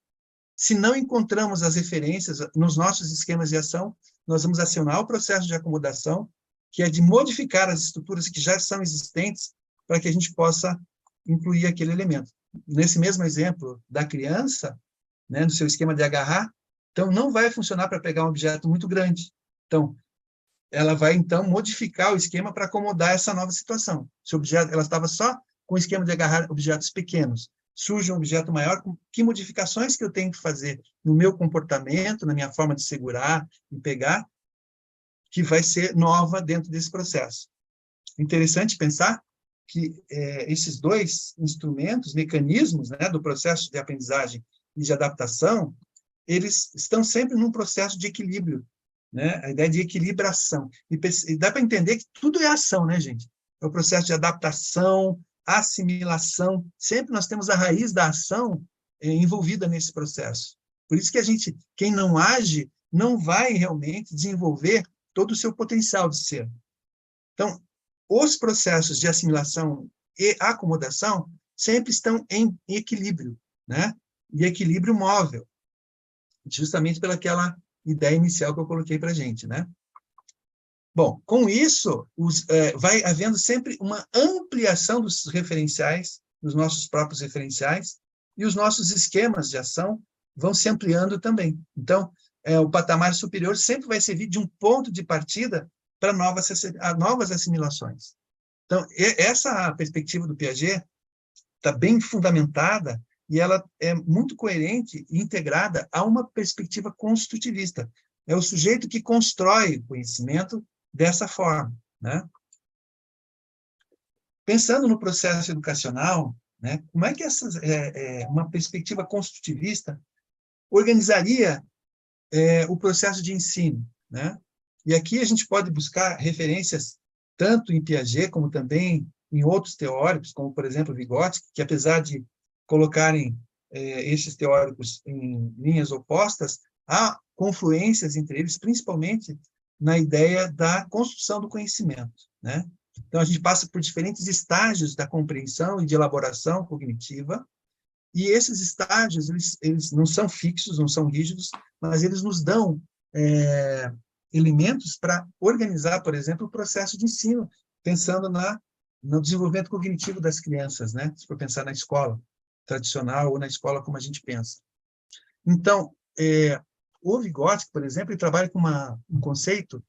Se não encontramos as referências nos nossos esquemas de ação, nós vamos acionar o processo de acomodação, que é de modificar as estruturas que já são existentes para que a gente possa incluir aquele elemento. Nesse mesmo exemplo da criança, né, no seu esquema de agarrar, então não vai funcionar para pegar um objeto muito grande. Então, ela vai, então, modificar o esquema para acomodar essa nova situação. Se o objeto, ela estava só com o esquema de agarrar objetos pequenos, surge um objeto maior, que modificações que eu tenho que fazer no meu comportamento, na minha forma de segurar e pegar, que vai ser nova dentro desse processo. Interessante pensar que esses dois instrumentos, mecanismos, né, do processo de aprendizagem e de adaptação, eles estão sempre num processo de equilíbrio, né? A ideia de equilibração. E dá para entender que tudo é ação, né, gente? É o processo de adaptação, assimilação. Sempre nós temos a raiz da ação envolvida nesse processo. Por isso que quem não age, não vai realmente desenvolver todo o seu potencial de ser. Então, os processos de assimilação e acomodação sempre estão em equilíbrio, né? E equilíbrio móvel, justamente pelaquela ideia inicial que eu coloquei para a gente, né? Bom, com isso, vai havendo sempre uma ampliação dos referenciais, dos nossos próprios referenciais, e os nossos esquemas de ação vão se ampliando também. Então, o patamar superior sempre vai servir de um ponto de partida para novas assimilações. Então, essa perspectiva do Piaget está bem fundamentada e ela é muito coerente e integrada a uma perspectiva construtivista. É o sujeito que constrói o conhecimento dessa forma, né? Pensando no processo educacional, né, como é que uma perspectiva construtivista organizaria o processo de ensino? né? E aqui a gente pode buscar referências tanto em Piaget como também em outros teóricos, como, por exemplo, Vygotsky, que, apesar de colocarem esses teóricos em linhas opostas, há confluências entre eles, principalmente na ideia da construção do conhecimento, né? Então, a gente passa por diferentes estágios da compreensão e de elaboração cognitiva, e esses estágios, eles não são fixos, não são rígidos, mas eles nos dão elementos para organizar, por exemplo, o processo de ensino, pensando no desenvolvimento cognitivo das crianças, né? Se for pensar na escola tradicional ou na escola como a gente pensa. Então, o Vygotsky, por exemplo, ele trabalha com um conceito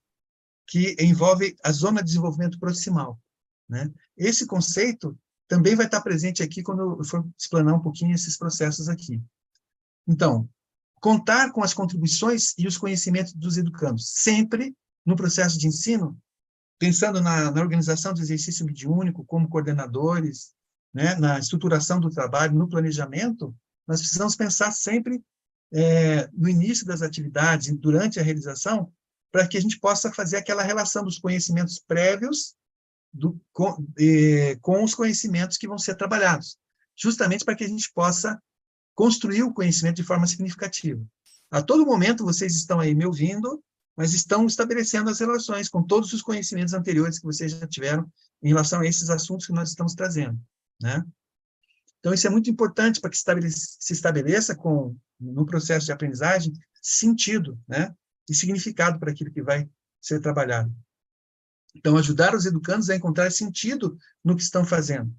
que envolve a zona de desenvolvimento proximal, né? Esse conceito também vai estar presente aqui quando eu for explanar um pouquinho esses processos aqui. Então, contar com as contribuições e os conhecimentos dos educandos, sempre no processo de ensino, pensando na organização do exercício mediúnico, como coordenadores, né, na estruturação do trabalho, no planejamento, nós precisamos pensar sempre no início das atividades, durante a realização, para que a gente possa fazer aquela relação dos conhecimentos prévios com os conhecimentos que vão ser trabalhados, justamente para que a gente possa construir o conhecimento de forma significativa. A todo momento, vocês estão aí me ouvindo, mas estão estabelecendo as relações com todos os conhecimentos anteriores que vocês já tiveram em relação a esses assuntos que nós estamos trazendo, né? Então, isso é muito importante para que se estabeleça no processo de aprendizagem sentido, né? E significado para aquilo que vai ser trabalhado. Então, ajudar os educandos a encontrar sentido no que estão fazendo.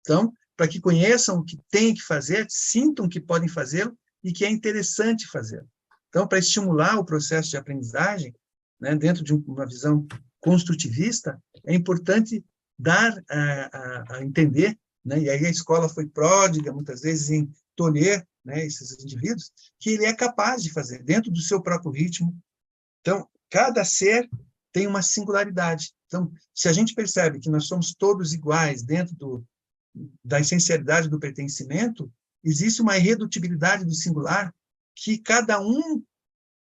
Então, para que conheçam o que têm que fazer, sintam que podem fazê-lo e que é interessante fazê-lo. Então, para estimular o processo de aprendizagem, né, dentro de uma visão construtivista, é importante dar a entender, né, e aí a escola foi pródiga, muitas vezes, em tolher, né, esses indivíduos, que ele é capaz de fazer, dentro do seu próprio ritmo. Então, cada ser tem uma singularidade. Então, se a gente percebe que nós somos todos iguais dentro da essencialidade do pertencimento, existe uma irredutibilidade do singular, que cada um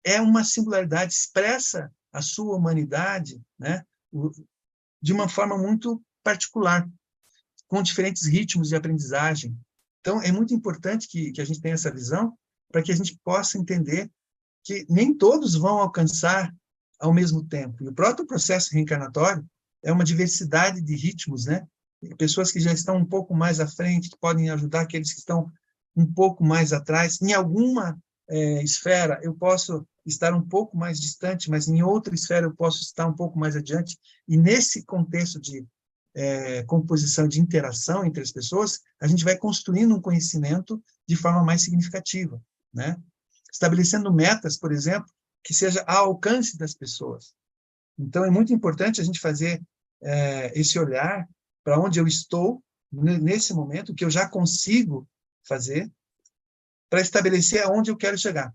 é uma singularidade, expressa a sua humanidade, né, de uma forma muito particular, com diferentes ritmos de aprendizagem. Então, é muito importante que a gente tenha essa visão, para que a gente possa entender que nem todos vão alcançar ao mesmo tempo. E o próprio processo reencarnatório é uma diversidade de ritmos, né? Pessoas que já estão um pouco mais à frente, que podem ajudar aqueles que estão um pouco mais atrás. Em alguma esfera, eu posso estar um pouco mais distante, mas em outra esfera eu posso estar um pouco mais adiante. E nesse contexto de composição, de interação entre as pessoas, a gente vai construindo um conhecimento de forma mais significativa, né? Estabelecendo metas, por exemplo, que seja ao alcance das pessoas. Então, é muito importante a gente fazer esse olhar para onde eu estou nesse momento, o que eu já consigo fazer, para estabelecer aonde eu quero chegar.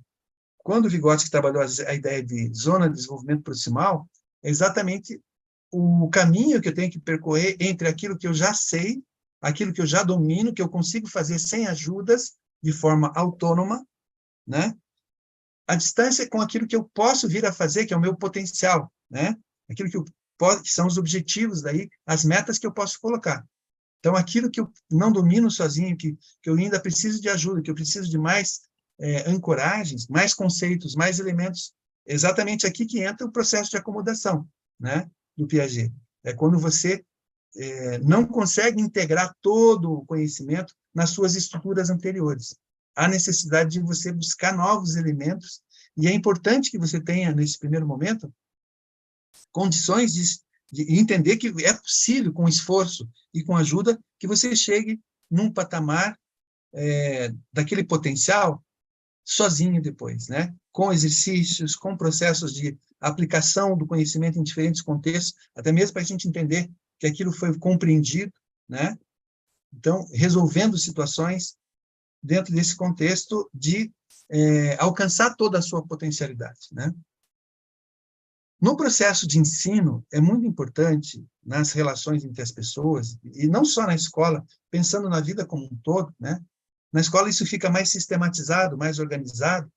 Quando o Vygotsky trabalhou a ideia de zona de desenvolvimento proximal, é exatamente o caminho que eu tenho que percorrer entre aquilo que eu já sei, aquilo que eu já domino, que eu consigo fazer sem ajudas, de forma autônoma, né? A distância com aquilo que eu posso vir a fazer, que é o meu potencial, né? Aquilo que são os objetivos daí, as metas que eu posso colocar. Então, aquilo que eu não domino sozinho, que eu ainda preciso de ajuda, que eu preciso de mais ancoragens, mais conceitos, mais elementos, exatamente aqui que entra o processo de acomodação, né, do Piaget. É quando você não consegue integrar todo o conhecimento nas suas estruturas anteriores. Há necessidade de você buscar novos elementos, e é importante que você tenha, nesse primeiro momento, condições de entender que é possível, com esforço e com ajuda, que você chegue num patamar daquele potencial sozinho depois, né? Com exercícios, com processos de aplicação do conhecimento em diferentes contextos, até mesmo para a gente entender que aquilo foi compreendido, né? Então, resolvendo situações dentro desse contexto de alcançar toda a sua potencialidade, né? No processo de ensino, é muito importante, nas relações entre as pessoas, e não só na escola, pensando na vida como um todo, né? Na escola isso fica mais sistematizado, mais organizado,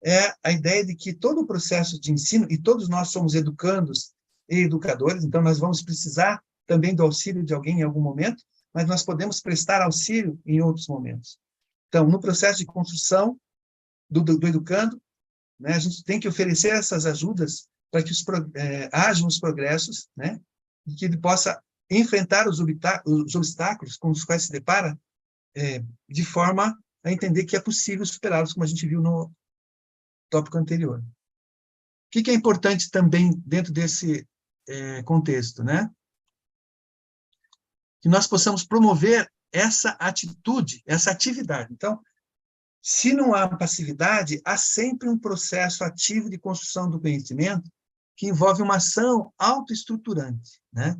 é a ideia de que todo o processo de ensino, e todos nós somos educandos e educadores, então nós vamos precisar também do auxílio de alguém em algum momento, mas nós podemos prestar auxílio em outros momentos. Então, no processo de construção do educando, né, a gente tem que oferecer essas ajudas para que hajam os progressos, né, e que ele possa enfrentar os obstáculos com os quais se depara, de forma a entender que é possível superá-los, como a gente viu no tópico anterior. O que é importante também dentro desse contexto, né? Que nós possamos promover essa atitude, essa atividade. Então, se não há passividade, há sempre um processo ativo de construção do conhecimento que envolve uma ação autoestruturante, né?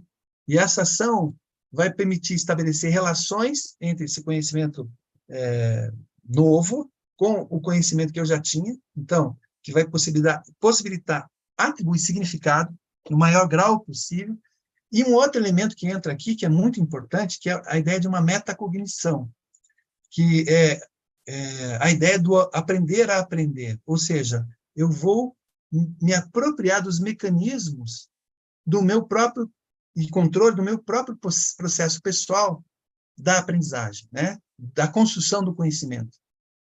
E essa ação vai permitir estabelecer relações entre esse conhecimento novo com o conhecimento que eu já tinha, então, que vai possibilitar atribuir significado no maior grau possível. E um outro elemento que entra aqui, que é muito importante, que é a ideia de uma metacognição, que é a ideia do aprender a aprender, ou seja, eu vou me apropriar dos mecanismos do meu próprio e controle do meu próprio processo pessoal da aprendizagem, né? Da construção do conhecimento.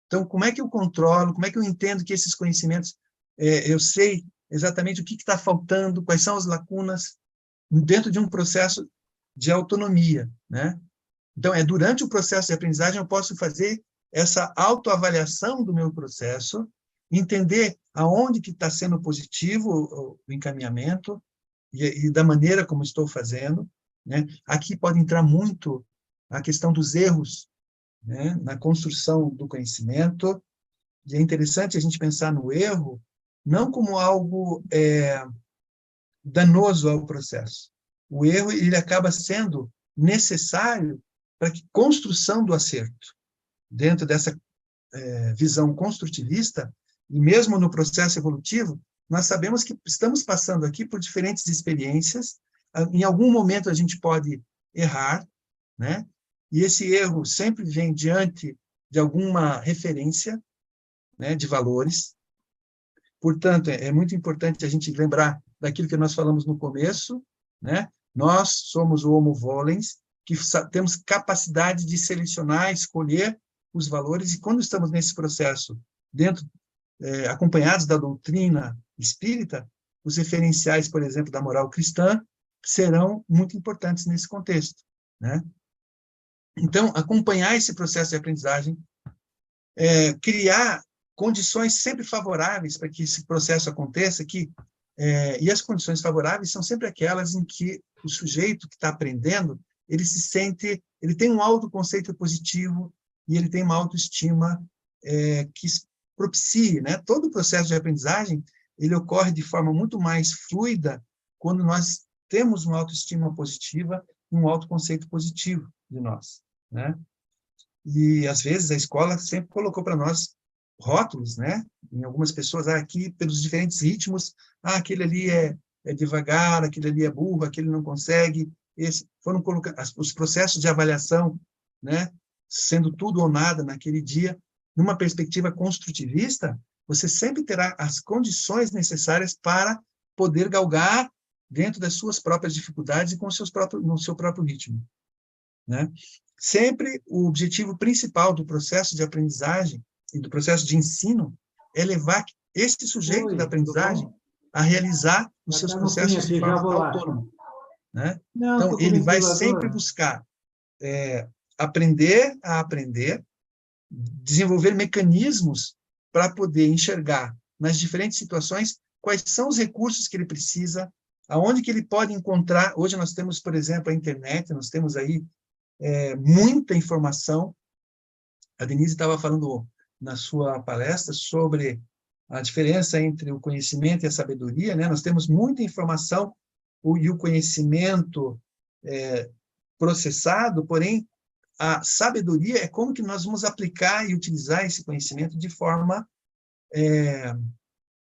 Então, como é que eu controlo, como é que eu entendo que esses conhecimentos, eu sei exatamente o que está faltando, quais são as lacunas, dentro de um processo de autonomia, né? Então, durante o processo de aprendizagem, eu posso fazer essa autoavaliação do meu processo, entender aonde que está sendo positivo o encaminhamento e da maneira como estou fazendo, né? Aqui pode entrar muito a questão dos erros, né? Na construção do conhecimento, e é interessante a gente pensar no erro não como algo danoso ao processo. O erro ele acaba sendo necessário para que construção do acerto. Dentro dessa visão construtivista, e mesmo no processo evolutivo, nós sabemos que estamos passando aqui por diferentes experiências, em algum momento a gente pode errar, né? E esse erro sempre vem diante de alguma referência, né, de valores. Portanto, é muito importante a gente lembrar daquilo que nós falamos no começo, né? Nós somos o homo volens, que temos capacidade de selecionar, escolher os valores, e quando estamos nesse processo, acompanhados da doutrina espírita, os referenciais, por exemplo, da moral cristã, serão muito importantes nesse contexto, né? Então, acompanhar esse processo de aprendizagem, criar condições sempre favoráveis para que esse processo aconteça, e as condições favoráveis são sempre aquelas em que o sujeito que está aprendendo, ele tem um autoconceito positivo e ele tem uma autoestima que propicie, né? Todo o processo de aprendizagem, ele ocorre de forma muito mais fluida quando nós temos uma autoestima positiva e um autoconceito positivo de nós, né? E, às vezes, a escola sempre colocou para nós rótulos, né? Em algumas pessoas, aqui, pelos diferentes ritmos, aquele ali é devagar, aquele ali é burro, aquele não consegue. Foram colocados os processos de avaliação, né? Sendo tudo ou nada naquele dia. Numa perspectiva construtivista, você sempre terá as condições necessárias para poder galgar dentro das suas próprias dificuldades e no seu próprio ritmo, né? Sempre o objetivo principal do processo de aprendizagem e do processo de ensino é levar esse sujeito da aprendizagem a realizar os seus processos de forma autônoma, né? Então, ele vai sempre buscar aprender a aprender, desenvolver mecanismos para poder enxergar nas diferentes situações quais são os recursos que ele precisa, aonde que ele pode encontrar. Hoje nós temos, por exemplo, a internet, nós temos aí muita informação. A Denise estava falando na sua palestra sobre a diferença entre o conhecimento e a sabedoria, né? Nós temos muita informação e o conhecimento processado, porém, a sabedoria é como que nós vamos aplicar e utilizar esse conhecimento de forma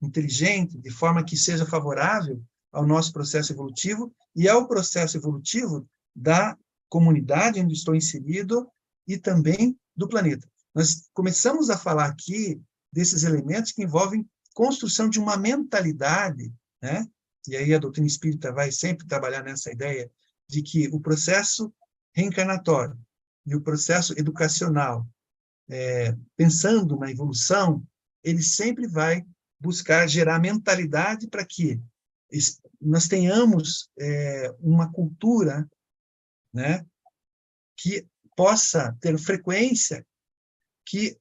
inteligente, de forma que seja favorável ao nosso processo evolutivo e ao processo evolutivo da comunidade onde estou inserido e também do planeta. Nós começamos a falar aqui desses elementos que envolvem construção de uma mentalidade, né? E aí a doutrina espírita vai sempre trabalhar nessa ideia de que o processo reencarnatório e o processo educacional, pensando na evolução, ele sempre vai buscar gerar mentalidade para que nós tenhamos uma cultura, né, que possa ter frequência que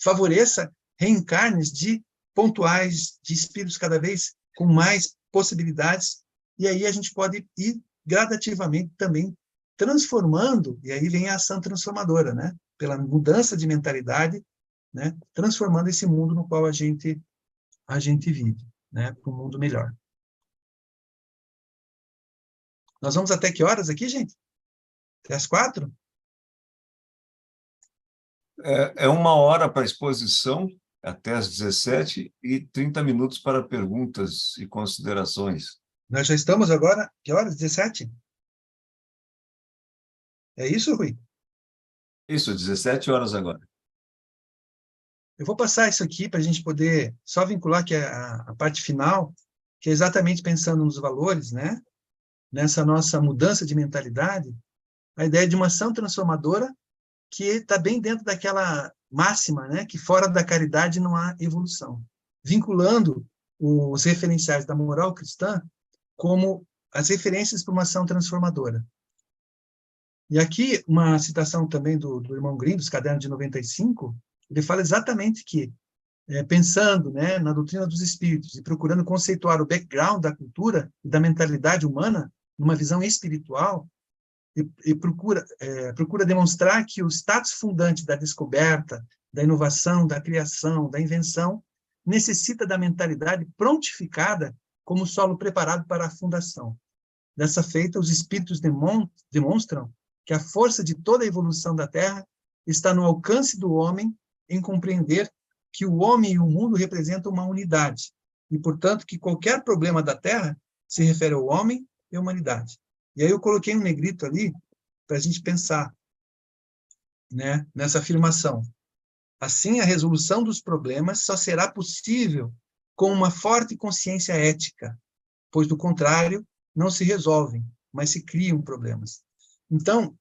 favoreça reencarnes de pontuais, de espíritos cada vez com mais possibilidades, e aí a gente pode ir gradativamente também transformando, e aí vem a ação transformadora, né? Pela mudança de mentalidade, né? Transformando esse mundo no qual a gente vive, né? Para um mundo melhor. Nós vamos até que horas aqui, gente? Até as 4? É 1 hora para a exposição, até às 17, e 30 minutos para perguntas e considerações. Nós já estamos agora, que horas? 17? É isso, Rui? Isso, 17 horas agora. Eu vou passar isso aqui para a gente poder só vincular que a parte final, que é exatamente pensando nos valores, né? Nessa nossa mudança de mentalidade, a ideia de uma ação transformadora que está bem dentro daquela máxima, né? Que fora da caridade não há evolução. Vinculando os referenciais da moral cristã como as referências para uma ação transformadora. E aqui, uma citação também do irmão Grimm, dos Cadernos de 95, ele fala exatamente que, pensando, né, na doutrina dos espíritos e procurando conceituar o background da cultura e da mentalidade humana, numa visão espiritual, e procura demonstrar que o status fundante da descoberta, da inovação, da criação, da invenção, necessita da mentalidade prontificada como solo preparado para a fundação. Dessa feita, os espíritos demonstram que a força de toda a evolução da Terra está no alcance do homem em compreender que o homem e o mundo representam uma unidade, e, portanto, que qualquer problema da Terra se refere ao homem e à humanidade. E aí eu coloquei um negrito ali para a gente pensar, né, nessa afirmação. Assim, a resolução dos problemas só será possível com uma forte consciência ética, pois, do contrário, não se resolvem, mas se criam problemas. Então,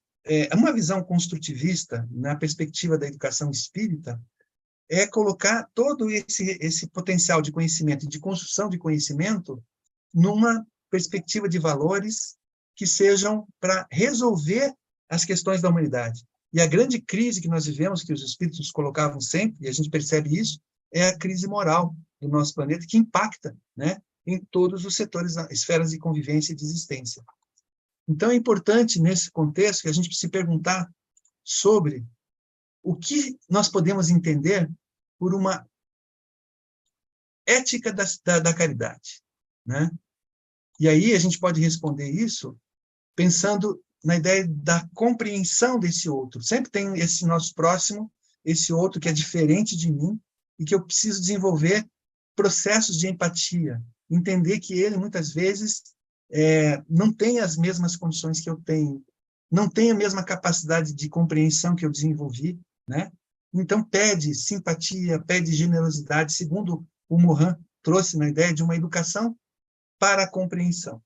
uma visão construtivista, na perspectiva da educação espírita, é colocar todo esse potencial de conhecimento e de construção de conhecimento numa perspectiva de valores que sejam para resolver as questões da humanidade. E a grande crise que nós vivemos, que os espíritos colocavam sempre, e a gente percebe isso, é a crise moral do nosso planeta, que impacta, né, em todos os setores, esferas de convivência e de existência. Então, é importante, nesse contexto, que a gente se perguntar sobre o que nós podemos entender por uma ética da caridade, né? E aí a gente pode responder isso pensando na ideia da compreensão desse outro. Sempre tem esse nosso próximo, esse outro que é diferente de mim e que eu preciso desenvolver processos de empatia, entender que ele, muitas vezes, não tem as mesmas condições que eu tenho, não tem a mesma capacidade de compreensão que eu desenvolvi, né? Então, pede simpatia, pede generosidade, segundo o Morin trouxe na ideia de uma educação para a compreensão,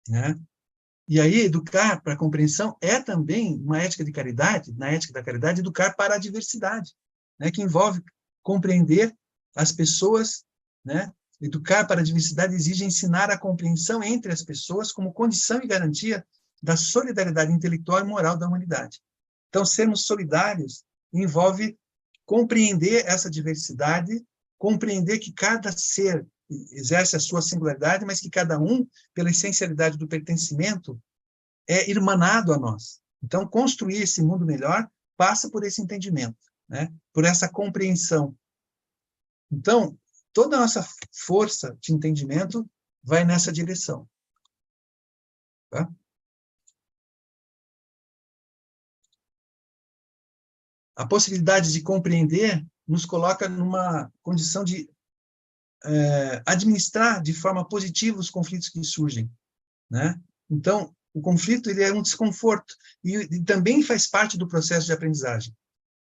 né? E aí, educar para a compreensão é também uma ética de caridade, na ética da caridade, educar para a diversidade, né? Que envolve compreender as pessoas, né? Educar para a diversidade exige ensinar a compreensão entre as pessoas como condição e garantia da solidariedade intelectual e moral da humanidade. Então, sermos solidários envolve compreender essa diversidade, compreender que cada ser exerce a sua singularidade, mas que cada um, pela essencialidade do pertencimento, é irmanado a nós. Então, construir esse mundo melhor passa por esse entendimento, né? Por essa compreensão. Então, toda a nossa força de entendimento vai nessa direção. Tá? A possibilidade de compreender nos coloca numa condição de administrar de forma positiva os conflitos que surgem, né? Então, o conflito ele é um desconforto e também faz parte do processo de aprendizagem.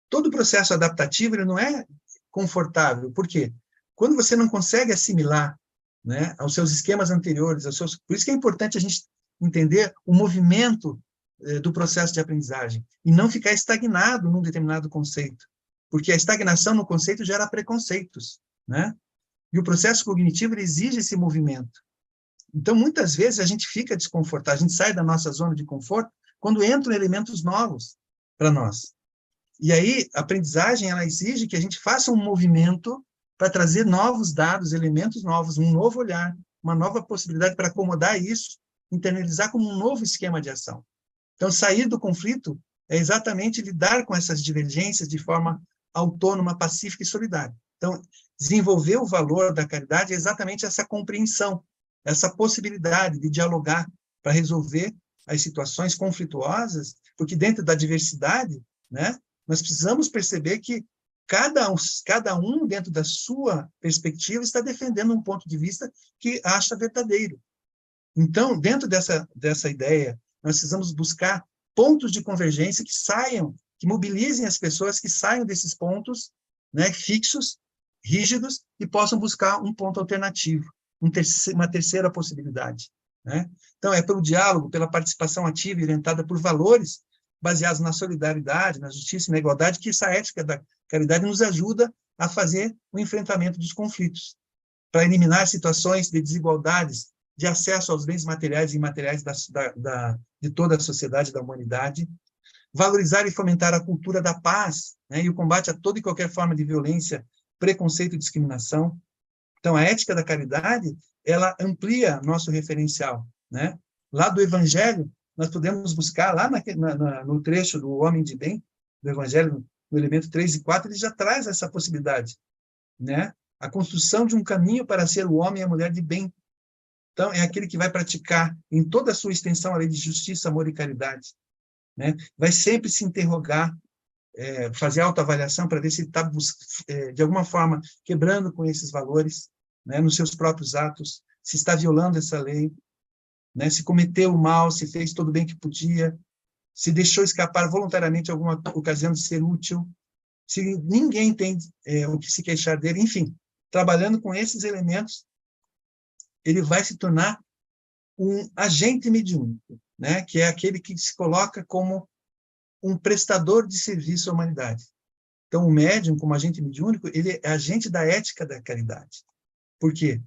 todo processo adaptativo ele não é confortável. Por quê? Quando você não consegue assimilar, né, aos seus esquemas anteriores, por isso que é importante a gente entender o movimento do processo de aprendizagem e não ficar estagnado num determinado conceito, porque a estagnação no conceito gera preconceitos, né? E o processo cognitivo ele exige esse movimento. Então, muitas vezes, a gente fica desconfortável, a gente sai da nossa zona de conforto quando entram elementos novos para nós. E aí, a aprendizagem, ela exige que a gente faça um movimento para trazer novos dados, elementos novos, um novo olhar, uma nova possibilidade para acomodar isso, internalizar como um novo esquema de ação. Então, sair do conflito é exatamente lidar com essas divergências de forma autônoma, pacífica e solidária. Então, desenvolver o valor da caridade é exatamente essa compreensão, essa possibilidade de dialogar para resolver as situações conflituosas, porque dentro da diversidade, né, nós precisamos perceber que cada um, dentro da sua perspectiva, está defendendo um ponto de vista que acha verdadeiro. Então, dentro dessa ideia, nós precisamos buscar pontos de convergência que saiam, que mobilizem as pessoas, que saiam desses pontos, né, fixos, rígidos, e possam buscar um ponto alternativo, uma terceira possibilidade, né? Então, é pelo diálogo, pela participação ativa e orientada por valores baseados na solidariedade, na justiça e na igualdade, que essa ética da caridade nos ajuda a fazer o enfrentamento dos conflitos, para eliminar situações de desigualdades, de acesso aos bens materiais e imateriais de toda a sociedade, da humanidade, valorizar e fomentar a cultura da paz, né, e o combate a toda e qualquer forma de violência, preconceito e discriminação. Então, a ética da caridade, ela amplia nosso referencial, né? Lá do Evangelho, nós podemos buscar, lá no trecho do Homem de Bem, do Evangelho, no elemento 3 e 4, ele já traz essa possibilidade, né? A construção de um caminho para ser o homem e a mulher de bem. Então, é aquele que vai praticar em toda a sua extensão a lei de justiça, amor e caridade, né? Vai sempre se interrogar, fazer autoavaliação para ver se ele está, de alguma forma, quebrando com esses valores, né, nos seus próprios atos, se está violando essa lei, né, se cometeu o mal, se fez todo o bem que podia, se deixou escapar voluntariamente alguma ocasião de ser útil, se ninguém tem o que se queixar dele, enfim, trabalhando com esses elementos, ele vai se tornar um agente mediúnico, né, que é aquele que se coloca como um prestador de serviço à humanidade. Então, o médium, como agente mediúnico, ele é agente da ética da caridade. Por quê?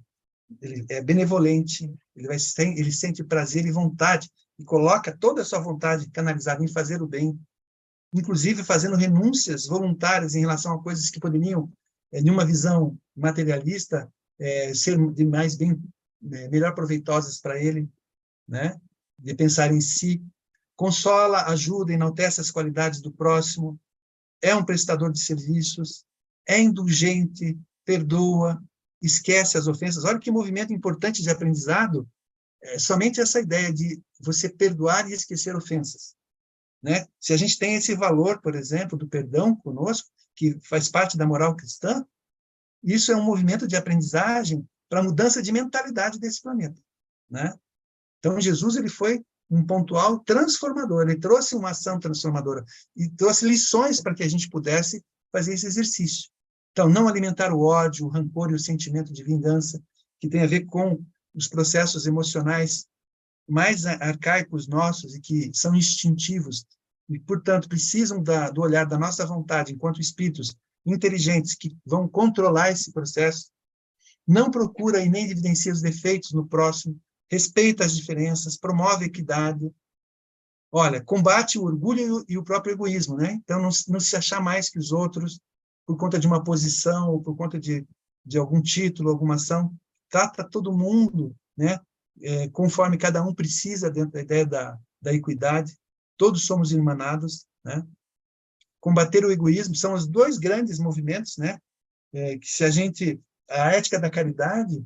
Ele é benevolente, ele sente prazer e vontade, e coloca toda a sua vontade canalizada em fazer o bem, inclusive fazendo renúncias voluntárias em relação a coisas que poderiam, de uma visão materialista, ser de mais bem, melhor proveitosas para ele, né? De pensar em si. Consola, ajuda, enaltece as qualidades do próximo, é um prestador de serviços, é indulgente, perdoa, esquece as ofensas. Olha que movimento importante de aprendizado, somente essa ideia de você perdoar e esquecer ofensas, né? Se a gente tem esse valor, por exemplo, do perdão conosco, que faz parte da moral cristã, isso é um movimento de aprendizagem para a mudança de mentalidade desse planeta, né? Então, Jesus ele foi um pontual transformador, ele trouxe uma ação transformadora e trouxe lições para que a gente pudesse fazer esse exercício. Então, não alimentar o ódio, o rancor e o sentimento de vingança, que tem a ver com os processos emocionais mais arcaicos nossos e que são instintivos e, portanto, precisam do olhar da nossa vontade enquanto espíritos inteligentes que vão controlar esse processo. Não procura e nem evidencia os defeitos no próximo, respeita as diferenças, promove a equidade. Olha, combate o orgulho e o próprio egoísmo, né? Então, não se achar mais que os outros por conta de uma posição ou por conta de algum título, alguma ação. Trata todo mundo, né? Conforme cada um precisa, dentro da ideia da equidade. Todos somos irmanados, né? Combater o egoísmo são os dois grandes movimentos, né? Que se a ética da caridade,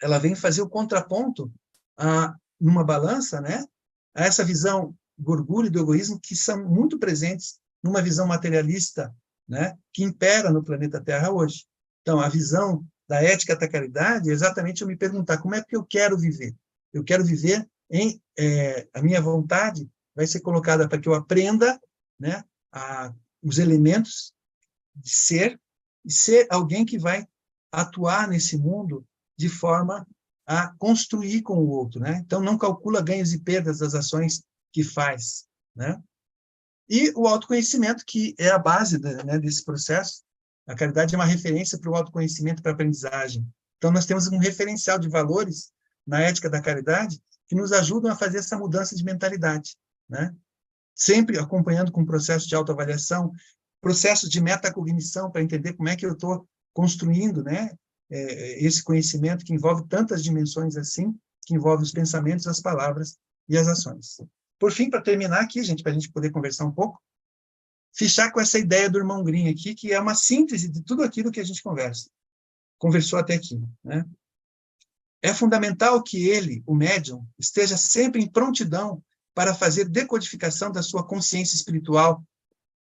ela vem fazer o contraponto numa balança, né, a essa visão do orgulho e do egoísmo que são muito presentes numa visão materialista, né, que impera no planeta Terra hoje. Então, a visão da ética da caridade é exatamente eu me perguntar como é que eu quero viver. Eu quero viver a minha vontade vai ser colocada para que eu aprenda, né, a os elementos de ser, e ser alguém que vai atuar nesse mundo de forma a construir com o outro, né? Então, não calcula ganhos e perdas das ações que faz, né? E o autoconhecimento, que é a base né, desse processo. A caridade é uma referência para o autoconhecimento e para a aprendizagem. Então, nós temos um referencial de valores na ética da caridade que nos ajudam a fazer essa mudança de mentalidade, né? Sempre acompanhando com o processo de autoavaliação, processo de metacognição, para entender como é que eu estou construindo, né, esse conhecimento que envolve tantas dimensões assim, que envolve os pensamentos, as palavras e as ações. Por fim, para terminar aqui, gente, para a gente poder conversar um pouco, fechar com essa ideia do irmão Green aqui, que é uma síntese de tudo aquilo que a gente conversou até aqui, né? É fundamental que ele, o médium, esteja sempre em prontidão para fazer decodificação da sua consciência espiritual.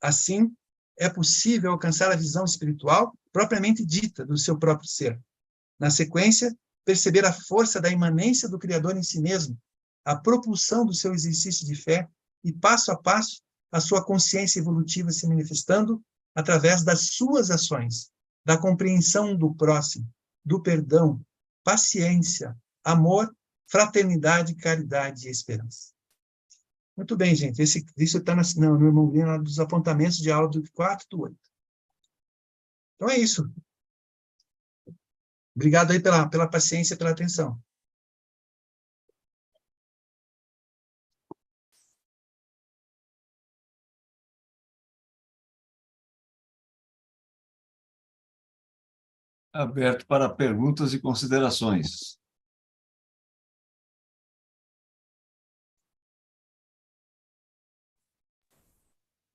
Assim, é possível alcançar a visão espiritual propriamente dita do seu próprio ser. Na sequência, perceber a força da imanência do Criador em si mesmo, a propulsão do seu exercício de fé e, passo a passo, a sua consciência evolutiva se manifestando através das suas ações, da compreensão do próximo, do perdão, paciência, amor, fraternidade, caridade e esperança. Muito bem, gente. Isso está no irmão Green, lá dos apontamentos de aula do 4 do 8. Então é isso. Obrigado aí pela paciência e pela atenção. Aberto para perguntas e considerações.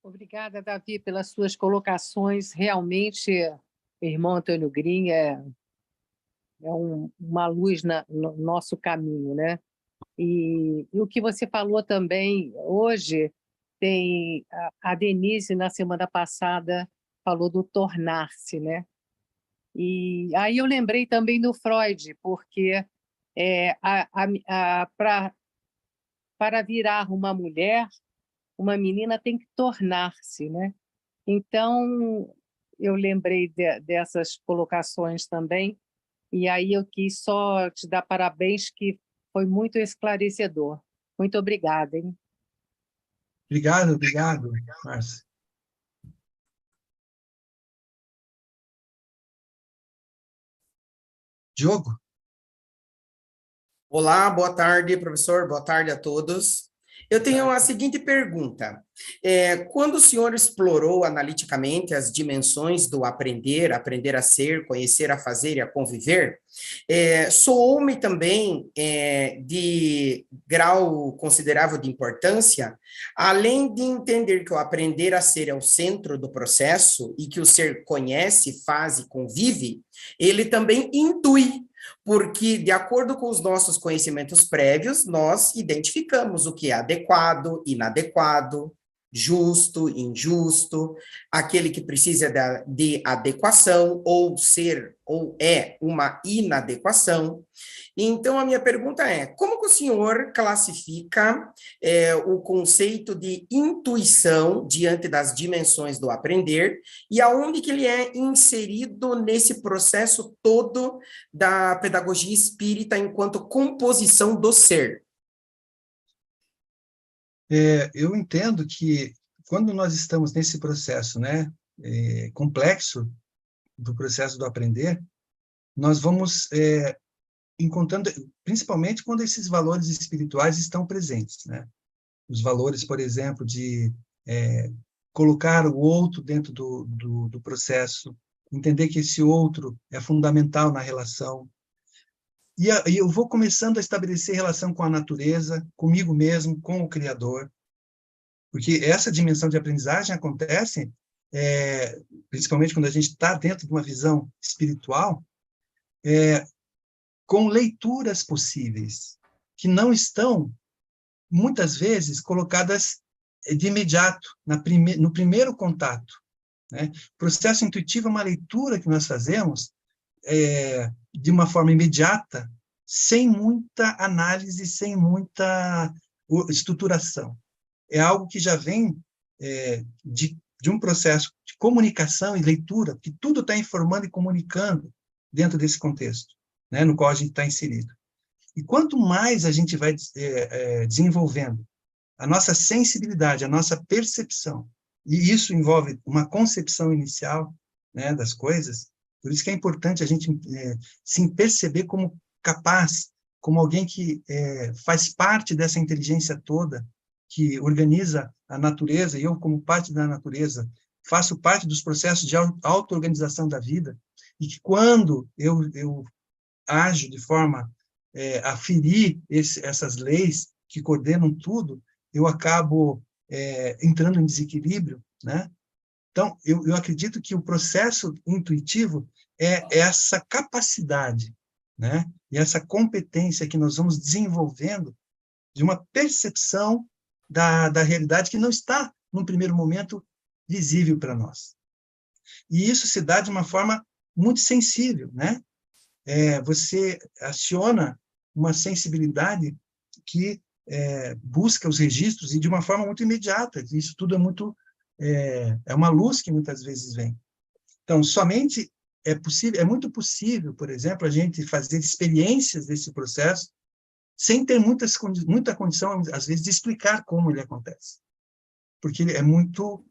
Obrigada, Davi, pelas suas colocações. Realmente, o irmão Antônio Green é uma luz no nosso caminho, né? E o que você falou também hoje, tem a Denise, na semana passada, falou do tornar-se, né? E aí eu lembrei também do Freud, porque para virar uma mulher, uma menina tem que tornar-se, né? Então, eu lembrei dessas colocações também, e aí eu quis só te dar parabéns, que foi muito esclarecedor. Muito obrigada, hein? Obrigado, Márcia. Diogo? Olá, boa tarde, professor, boa tarde a todos. Eu tenho a seguinte pergunta. Quando o senhor explorou analiticamente as dimensões do aprender a ser, conhecer a fazer e a conviver, soou-me também de grau considerável de importância, além de entender que o aprender a ser é o centro do processo e que o ser conhece, faz e convive, ele também intui. Porque, de acordo com os nossos conhecimentos prévios, nós identificamos o que é adequado, inadequado, justo, injusto, aquele que precisa de adequação, ou é uma inadequação. Então, a minha pergunta é, como que o senhor classifica o conceito de intuição diante das dimensões do aprender e aonde que ele é inserido nesse processo todo da pedagogia espírita enquanto composição do ser? Eu entendo que quando nós estamos nesse processo, né, complexo do processo do aprender, nós vamos encontrando, principalmente quando esses valores espirituais estão presentes, né? Os valores, por exemplo, de colocar o outro dentro do processo, entender que esse outro é fundamental na relação. E eu vou começando a estabelecer relação com a natureza, comigo mesmo, com o Criador, porque essa dimensão de aprendizagem acontece, principalmente quando a gente está dentro de uma visão espiritual, com leituras possíveis, que não estão, muitas vezes, colocadas de imediato, no primeiro contato, né? O processo intuitivo é uma leitura que nós fazemos de uma forma imediata, sem muita análise, sem muita estruturação. É algo que já vem de um processo de comunicação e leitura, que tudo está informando e comunicando dentro desse contexto, né, no qual a gente está inserido. E quanto mais a gente vai desenvolvendo a nossa sensibilidade, a nossa percepção, e isso envolve uma concepção inicial, né, das coisas, por isso que é importante a gente se perceber como capaz, como alguém que faz parte dessa inteligência toda, que organiza a natureza, e eu, como parte da natureza, faço parte dos processos de auto-organização da vida, e que quando eu ajo de forma a ferir essas leis que coordenam tudo, eu acabo entrando em desequilíbrio, né? Então, eu acredito que o processo intuitivo é essa capacidade, né? E essa competência que nós vamos desenvolvendo de uma percepção da realidade que não está, num primeiro momento, visível para nós. E isso se dá de uma forma muito sensível, né? Você aciona uma sensibilidade que busca os registros e de uma forma muito imediata. Isso tudo é uma luz que muitas vezes vem. Então, somente é muito possível, por exemplo, a gente fazer experiências desse processo sem ter muita condição, às vezes, de explicar como ele acontece. Porque é muito,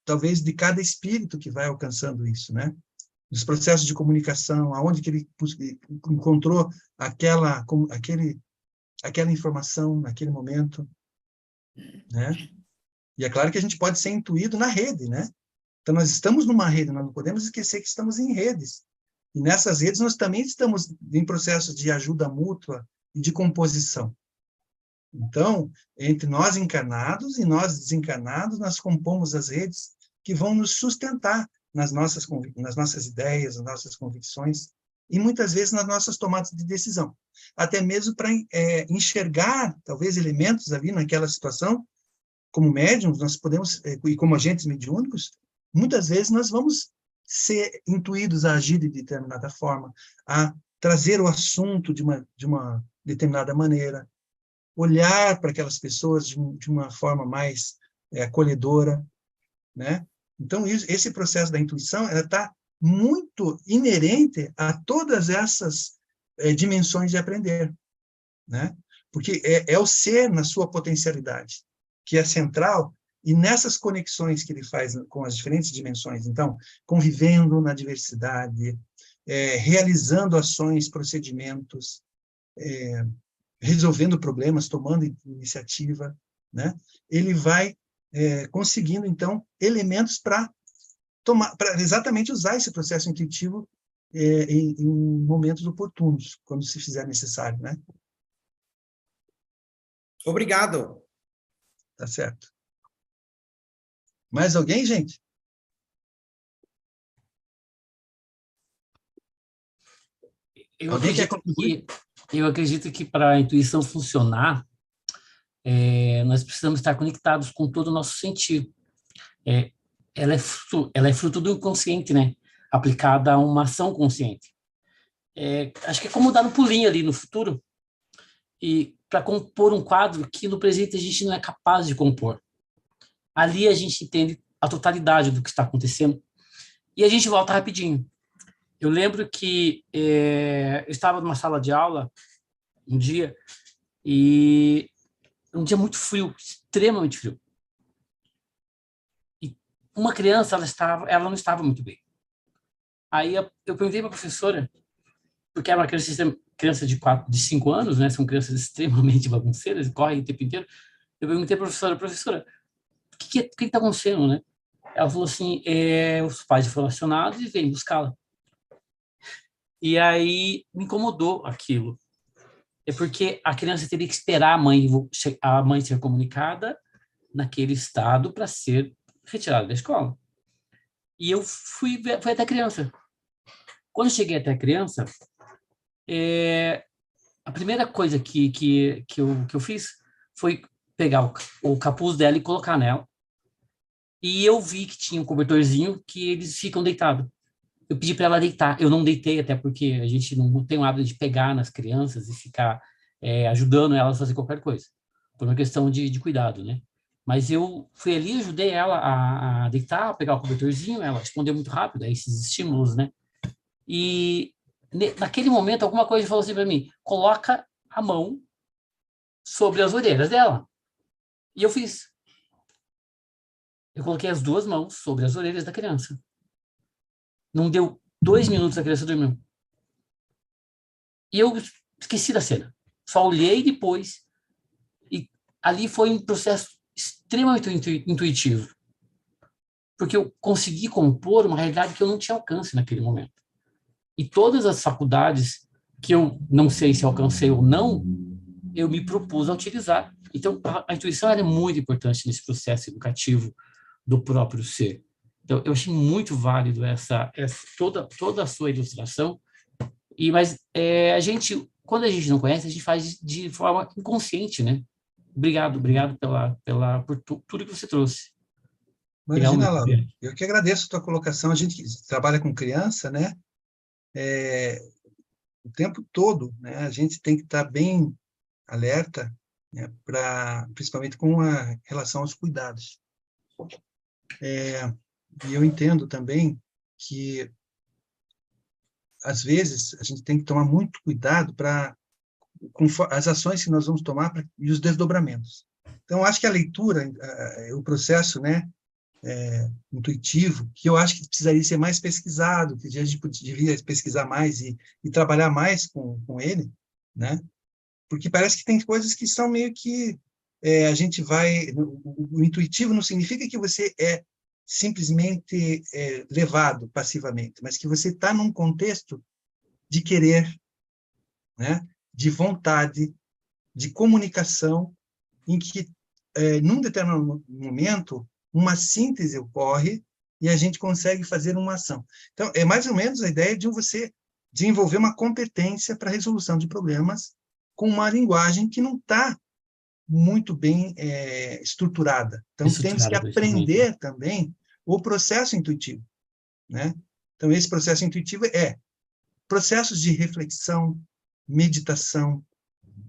talvez, de cada espírito que vai alcançando isso, né? Os processos de comunicação, aonde que ele encontrou aquela informação naquele momento, né? E é claro que a gente pode ser intuído na rede, né? Então, nós estamos numa rede, nós não podemos esquecer que estamos em redes. E nessas redes nós também estamos em processos de ajuda mútua e de composição. Então, entre nós encarnados e nós desencarnados, nós compomos as redes que vão nos sustentar nas nossas ideias, nas nossas convicções, e muitas vezes nas nossas tomadas de decisão. Até mesmo para enxergar, talvez, elementos ali naquela situação, como médiums, nós podemos, e como agentes mediúnicos, muitas vezes nós vamos ser intuídos a agir de determinada forma, a trazer o assunto de uma determinada maneira, olhar para aquelas pessoas de uma forma mais acolhedora, né? Então, esse processo da intuição está muito inerente a todas essas dimensões de aprender, né? Porque é o ser na sua potencialidade, que é central, e nessas conexões que ele faz com as diferentes dimensões, então, convivendo na diversidade, realizando ações, procedimentos, resolvendo problemas, tomando iniciativa, né? Ele vai conseguindo, então, elementos para exatamente usar esse processo intuitivo em momentos oportunos, quando se fizer necessário, né? Obrigado. Tá certo. Mais alguém, gente? Eu acredito que para a intuição funcionar, nós precisamos estar conectados com todo o nosso sentir. Ela é fruto do inconsciente, né? Aplicada a uma ação consciente. Acho que é como dar um pulinho ali no futuro e para compor um quadro que no presente a gente não é capaz de compor. Ali a gente entende a totalidade do que está acontecendo e a gente volta rapidinho. Eu lembro que eu estava numa sala de aula um dia, e um dia muito frio, extremamente frio. E uma criança, ela não estava muito bem. Aí eu perguntei para a professora, porque era uma criança de 5 anos, né? São crianças extremamente bagunceiras, correm o tempo inteiro. Eu perguntei para a professora, o que está acontecendo, né? Ela falou assim, os pais foram acionados e vêm buscá-la. E aí me incomodou aquilo. É porque a criança teria que esperar a mãe ser comunicada naquele estado para ser retirada da escola. E eu fui até a criança. Quando eu cheguei até a criança, a primeira coisa que eu fiz foi pegar o capuz dela e colocar nela. E eu vi que tinha um cobertorzinho que eles ficam deitados. Eu pedi para ela deitar. Eu não deitei, até porque a gente não tem o hábito de pegar nas crianças e ficar ajudando elas a fazer qualquer coisa. Por uma questão de cuidado, né? Mas eu fui ali, ajudei ela a deitar, a pegar o cobertorzinho, ela respondeu muito rápido a esses estímulos, né? E naquele momento, alguma coisa falou assim para mim, coloca a mão sobre as orelhas dela. E eu fiz. Eu coloquei as 2 mãos sobre as orelhas da criança. Não deu 2 minutos, a criança dormiu. E eu esqueci da cena. Só olhei depois. E ali foi um processo extremamente intuitivo. Porque eu consegui compor uma realidade que eu não tinha alcance naquele momento. E todas as faculdades que eu não sei se alcancei ou não, eu me propus a utilizar. Então, a intuição é muito importante nesse processo educativo do próprio ser. Então, eu achei muito válido toda a sua ilustração. Mas quando a gente não conhece, a gente faz de forma inconsciente, né? Obrigado por tudo que você trouxe. Imagina, Laura, eu que agradeço a tua colocação. A gente que trabalha com criança, né? O tempo todo, né? A gente tem que estar bem alerta, né? Principalmente com a relação aos cuidados. E eu entendo também que, às vezes, a gente tem que tomar muito cuidado com as ações que nós vamos tomar e os desdobramentos. Então, acho que a leitura, o processo, né, intuitivo, que eu acho que precisaria ser mais pesquisado, que a gente devia pesquisar mais e trabalhar mais com ele, né? Porque parece que tem coisas que são meio que a gente vai... O intuitivo não significa que você é simplesmente levado passivamente, mas que você está num contexto de querer, né? De vontade, de comunicação, em que, num determinado momento, uma síntese ocorre e a gente consegue fazer uma ação. Então, é mais ou menos a ideia de você desenvolver uma competência para a resolução de problemas com uma linguagem que não está muito bem estruturada. Então, temos que aprender também o processo intuitivo, né? Então, esse processo intuitivo é processos de reflexão, meditação,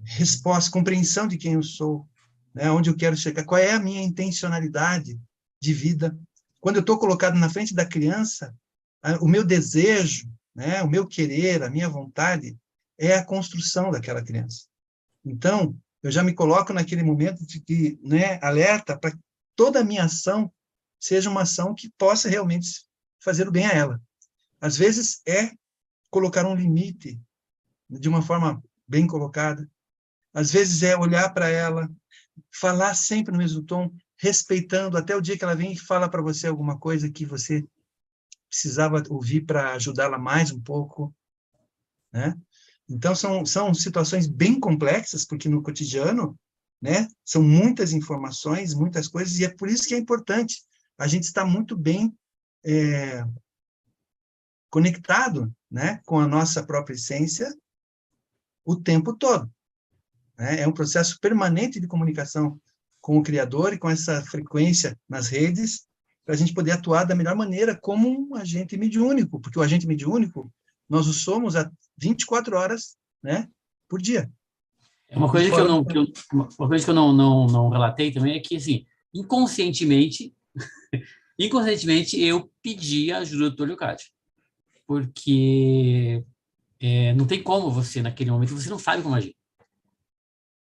resposta, compreensão de quem eu sou, né? Onde eu quero chegar, qual é a minha intencionalidade de vida. Quando eu estou colocado na frente da criança, o meu desejo, né? O meu querer, a minha vontade, é a construção daquela criança. Então, eu já me coloco naquele momento de que, né, alerta para que toda a minha ação seja uma ação que possa realmente fazer o bem a ela. Às vezes é colocar um limite de uma forma bem colocada. Às vezes é olhar para ela, falar sempre no mesmo tom, respeitando até o dia que ela vem e fala para você alguma coisa que você precisava ouvir para ajudá-la mais um pouco, né? Então, são situações bem complexas, porque no cotidiano, né, são muitas informações, muitas coisas, e é por isso que é importante a gente estar muito bem conectado, né, com a nossa própria essência o tempo todo, né? É um processo permanente de comunicação com o Criador e com essa frequência nas redes, para a gente poder atuar da melhor maneira como um agente mediúnico, porque o agente mediúnico, nós o somos há 24 horas, né, por dia. Uma coisa que eu não relatei também é que, assim, inconscientemente eu pedi a ajuda do Dr. Leocádio, porque não tem como você, naquele momento, você não sabe como agir.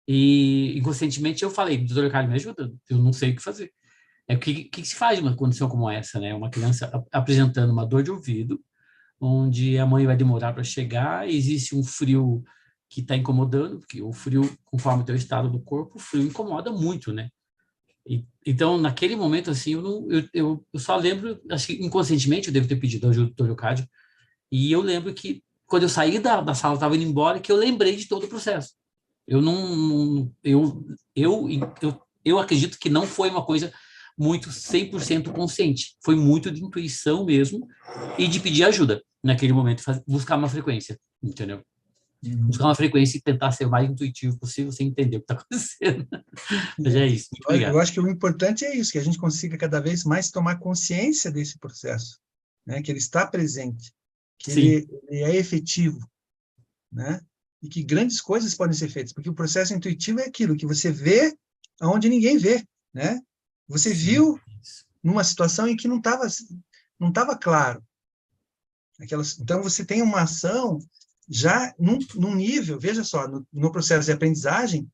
E, inconscientemente, eu falei, Dr. Leocádio, me ajuda, eu não sei o que fazer. O que se faz numa condição como essa, né? Uma criança apresentando uma dor de ouvido, onde a mãe vai demorar para chegar, existe um frio que está incomodando, porque o frio, conforme o teu estado do corpo, o frio incomoda muito, né? Então, naquele momento, assim, eu só lembro, acho que inconscientemente eu devo ter pedido ajuda do Dr. Leocádio, e eu lembro que, quando eu saí da sala, estava indo embora, que eu lembrei de todo o processo. Eu acredito que não foi uma coisa muito 100% consciente, foi muito de intuição mesmo, e de pedir ajuda naquele momento, buscar uma frequência, entendeu? Buscar uma frequência e tentar ser o mais intuitivo possível, sem entender o que está acontecendo. Mas é isso, muito obrigado. Eu acho que o importante é isso, que a gente consiga cada vez mais tomar consciência desse processo, né? Que ele está presente, que ele é efetivo, né? E que grandes coisas podem ser feitas, porque o processo intuitivo é aquilo que você vê aonde ninguém vê, né? Você viu numa situação em que não estava claro. Então, você tem uma ação já num nível, veja só, no processo de aprendizagem,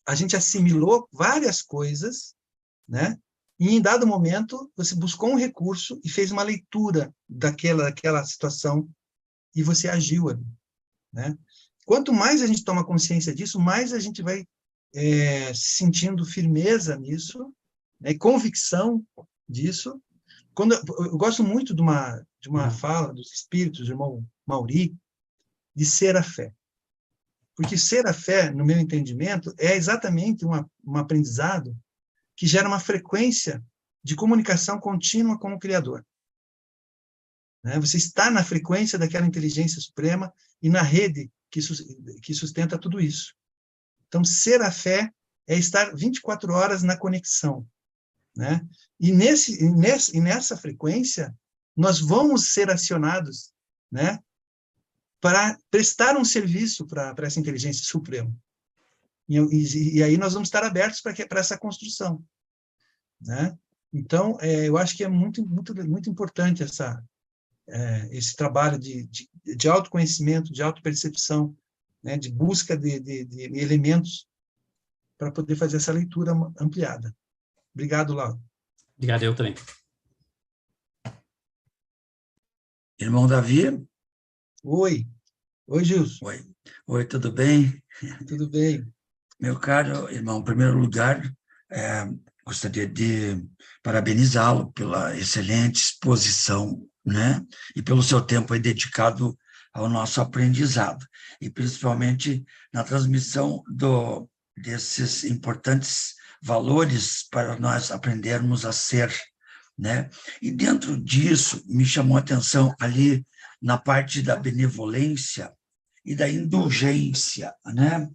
a gente assimilou várias coisas, né? E, em dado momento, você buscou um recurso e fez uma leitura daquela situação e você agiu ali, né? Quanto mais a gente toma consciência disso, mais a gente vai sentindo firmeza nisso, né? Convicção disso. Eu gosto muito de uma fala dos espíritos, do irmão Mauri, de ser a fé. Porque ser a fé, no meu entendimento, é exatamente um aprendizado que gera uma frequência de comunicação contínua com o Criador. Né? Você está na frequência daquela inteligência suprema e na rede que sustenta tudo isso. Então, ser a fé é estar 24 horas na conexão. Né? E nessa frequência, nós vamos ser acionados, né, para prestar um serviço para essa inteligência suprema. E aí nós vamos estar abertos para essa construção. Né? Então, eu acho que é muito, muito, muito importante esse trabalho de autoconhecimento, de autopercepção, né, de busca de elementos para poder fazer essa leitura ampliada. Obrigado, Laura. Obrigado, eu também. Irmão Davi? Oi. Oi, Gilson. Oi, tudo bem? Tudo bem. Meu caro irmão, em primeiro lugar, gostaria de parabenizá-lo pela excelente exposição, né? E pelo seu tempo aí dedicado ao nosso aprendizado, e principalmente na transmissão desses importantes valores para nós aprendermos a ser, né? E dentro disso, me chamou a atenção ali na parte da benevolência e da indulgência, né?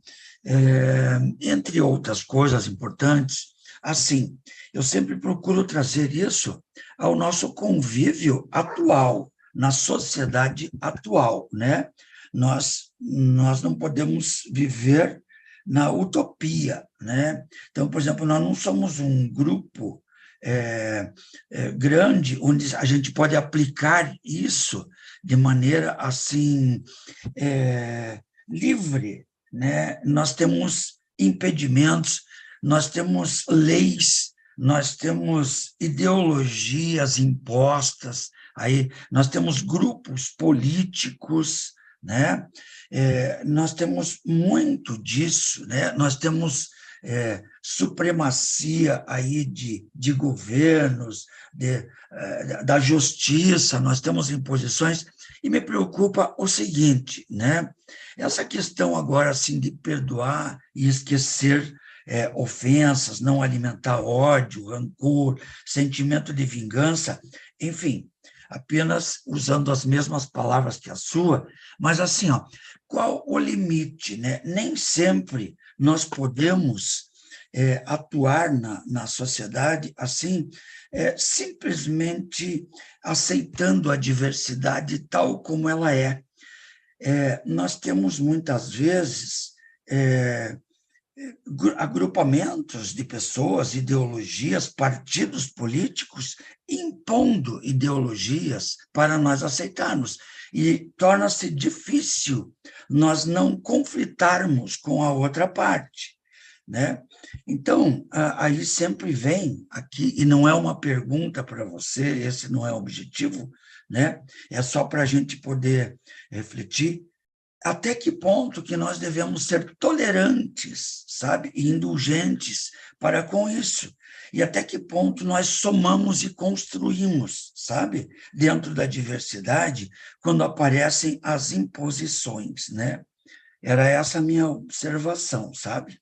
Entre outras coisas importantes. Assim, eu sempre procuro trazer isso ao nosso convívio atual, na sociedade atual, né? Nós não podemos viver na utopia, né? Então, por exemplo, nós não somos um grupo grande onde a gente pode aplicar isso de maneira assim livre, né? Nós temos impedimentos, nós temos leis, nós temos ideologias impostas, aí nós temos grupos políticos, né? Nós temos muito disso, né? Nós temos supremacia aí de governos, da justiça, nós temos imposições, e me preocupa o seguinte, né? Essa questão agora assim de perdoar e esquecer ofensas, não alimentar ódio, rancor, sentimento de vingança, enfim, apenas usando as mesmas palavras que a sua, mas assim, ó, qual o limite, né? Nem sempre nós podemos atuar na sociedade assim, simplesmente aceitando a diversidade tal como ela é. Nós temos, muitas vezes, agrupamentos de pessoas, ideologias, partidos políticos impondo ideologias para nós aceitarmos. E torna-se difícil nós não conflitarmos com a outra parte, né? Então, aí sempre vem aqui, e não é uma pergunta para você, esse não é o objetivo, né? É só para a gente poder refletir até que ponto que nós devemos ser tolerantes, sabe, e indulgentes para com isso, e até que ponto nós somamos e construímos, sabe, dentro da diversidade, quando aparecem as imposições, né? Era essa a minha observação, sabe?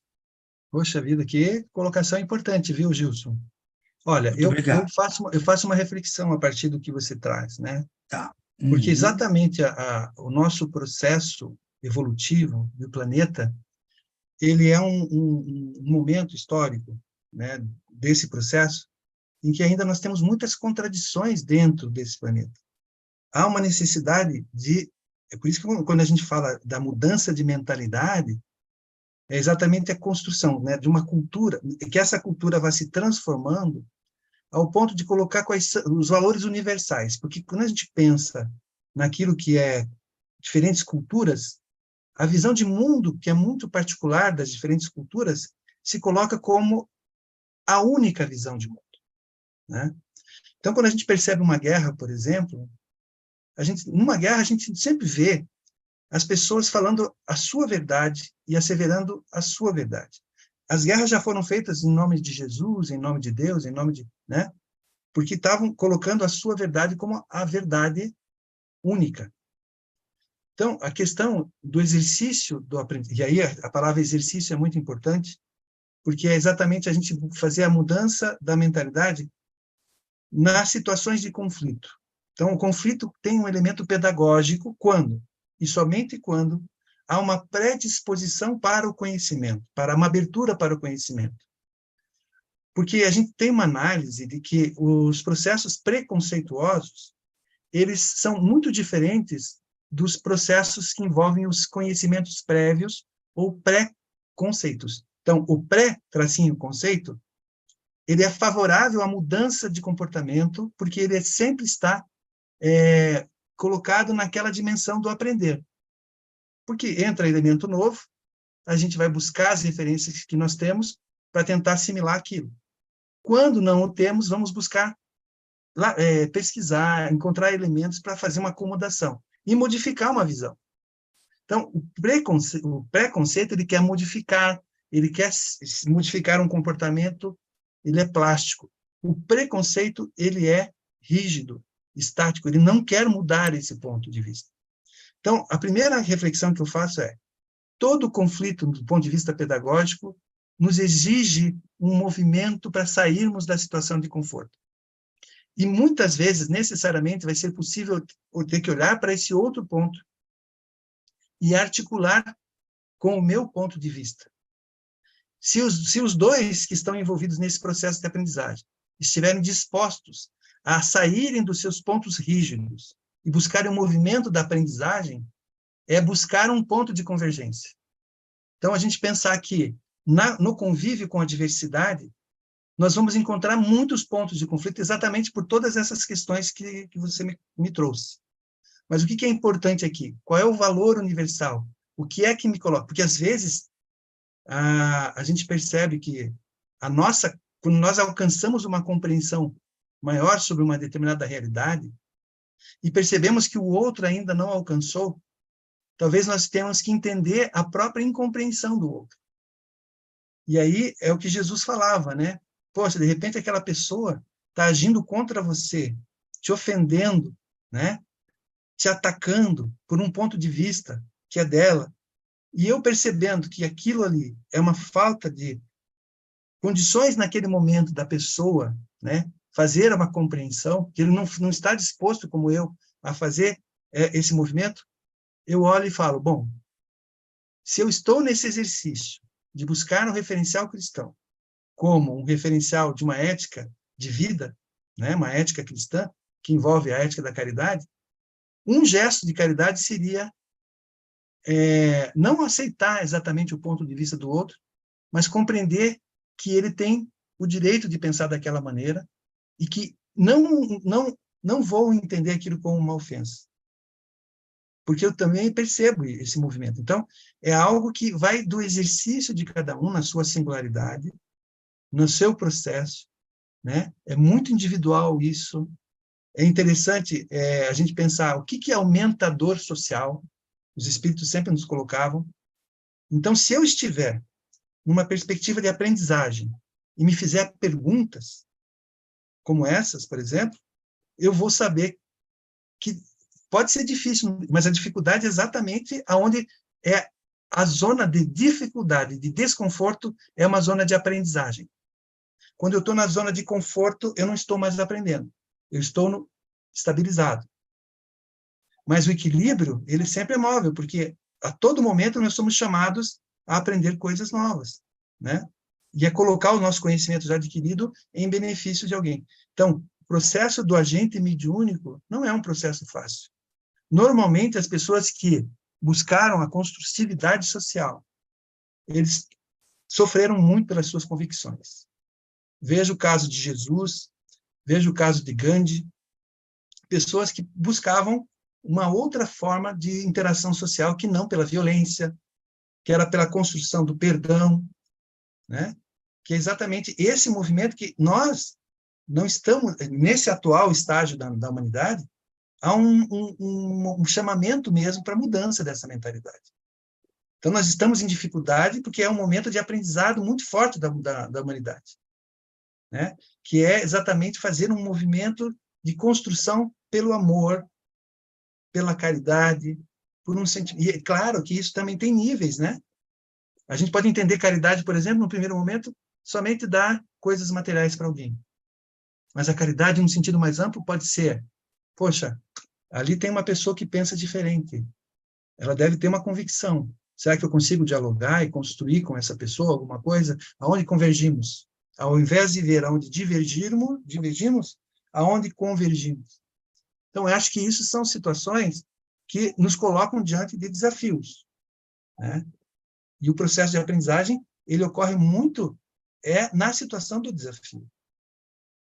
Poxa vida, que colocação importante, viu, Gilson? Olha, eu faço uma reflexão a partir do que você traz, né? Tá. Porque exatamente o nosso processo evolutivo do planeta, ele é um momento histórico, né, desse processo, em que ainda nós temos muitas contradições dentro desse planeta. Há uma necessidade é por isso que quando a gente fala da mudança de mentalidade, é exatamente a construção, né, de uma cultura, que essa cultura vai se transformando ao ponto de colocar quais são os valores universais, porque quando a gente pensa naquilo que é diferentes culturas, a visão de mundo, que é muito particular das diferentes culturas, se coloca como a única visão de mundo, né? Então, quando a gente percebe uma guerra, por exemplo, numa guerra a gente sempre vê as pessoas falando a sua verdade e asseverando a sua verdade. As guerras já foram feitas em nome de Jesus, em nome de Deus, em nome de, né? Porque estavam colocando a sua verdade como a verdade única. Então, a questão do exercício do aprendizado, e aí a palavra exercício é muito importante, porque é exatamente a gente fazer a mudança da mentalidade nas situações de conflito. Então, o conflito tem um elemento pedagógico quando, e somente quando, há uma predisposição para o conhecimento, para uma abertura para o conhecimento. Porque a gente tem uma análise de que os processos preconceituosos, eles são muito diferentes dos processos que envolvem os conhecimentos prévios ou pré-conceitos. Então, o pré-conceito, ele é favorável à mudança de comportamento, porque ele sempre está colocado naquela dimensão do aprender. Porque entra elemento novo, a gente vai buscar as referências que nós temos para tentar assimilar aquilo. Quando não o temos, vamos buscar pesquisar, encontrar elementos para fazer uma acomodação e modificar uma visão. Então, o preconceito, ele quer modificar um comportamento, ele é plástico. O preconceito, ele é rígido, estático, ele não quer mudar esse ponto de vista. Então, a primeira reflexão que eu faço é: todo conflito, do ponto de vista pedagógico, nos exige um movimento para sairmos da situação de conforto. E muitas vezes, necessariamente, vai ser possível ter que olhar para esse outro ponto e articular com o meu ponto de vista. Se os dois que estão envolvidos nesse processo de aprendizagem estiverem dispostos a saírem dos seus pontos rígidos e buscarem o movimento da aprendizagem, é buscar um ponto de convergência. Então, a gente pensar que no convívio com a diversidade, nós vamos encontrar muitos pontos de conflito exatamente por todas essas questões que você me trouxe. Mas o que é importante aqui? Qual é o valor universal? O que é que me coloca? Porque, às vezes, a gente percebe que quando nós alcançamos uma compreensão maior sobre uma determinada realidade e percebemos que o outro ainda não alcançou, talvez nós tenhamos que entender a própria incompreensão do outro. E aí é o que Jesus falava, né? Poxa, de repente aquela pessoa está agindo contra você, te ofendendo, né? Te atacando por um ponto de vista que é dela. E eu percebendo que aquilo ali é uma falta de condições naquele momento da pessoa, né? Fazer uma compreensão, que ele não está disposto, como eu, a fazer esse movimento, eu olho e falo, bom, se eu estou nesse exercício de buscar um referencial cristão como um referencial de uma ética de vida, né, uma ética cristã, que envolve a ética da caridade, um gesto de caridade seria não aceitar exatamente o ponto de vista do outro, mas compreender que ele tem o direito de pensar daquela maneira e que não vou entender aquilo como uma ofensa. Porque eu também percebo esse movimento. Então, é algo que vai do exercício de cada um na sua singularidade, no seu processo, né? É muito individual isso. É interessante a gente pensar o que é aumentador social. Os espíritos sempre nos colocavam. Então, se eu estiver numa perspectiva de aprendizagem e me fizer perguntas como essas, por exemplo, eu vou saber que pode ser difícil, mas a dificuldade é exatamente aonde é a zona de dificuldade, de desconforto, é uma zona de aprendizagem. Quando eu estou na zona de conforto, eu não estou mais aprendendo. Eu estou estabilizado. Mas o equilíbrio, ele sempre é móvel, porque a todo momento nós somos chamados a aprender coisas novas, né? E a colocar o nosso conhecimento já adquirido em benefício de alguém. Então, o processo do agente mediúnico não é um processo fácil. Normalmente, as pessoas que buscaram a construtividade social eles sofreram muito pelas suas convicções. Veja o caso de Jesus, veja o caso de Gandhi, pessoas que buscavam uma outra forma de interação social que não pela violência, que era pela construção do perdão, né? Que é exatamente esse movimento que nós não estamos, nesse atual estágio da humanidade, há um chamamento mesmo para a mudança dessa mentalidade. Então, nós estamos em dificuldade porque é um momento de aprendizado muito forte da humanidade, né? Que é exatamente fazer um movimento de construção pelo amor, pela caridade, por um sentimento. E é claro que isso também tem níveis, né? A gente pode entender caridade, por exemplo, no primeiro momento, somente dar coisas materiais para alguém. Mas a caridade, no sentido mais amplo, pode ser, poxa, ali tem uma pessoa que pensa diferente. Ela deve ter uma convicção. Será que eu consigo dialogar e construir com essa pessoa alguma coisa? Aonde convergimos? Ao invés de ver aonde divergimos, aonde convergimos? Então, eu acho que isso são situações que nos colocam diante de desafios, né? E o processo de aprendizagem, ele ocorre muito na situação do desafio.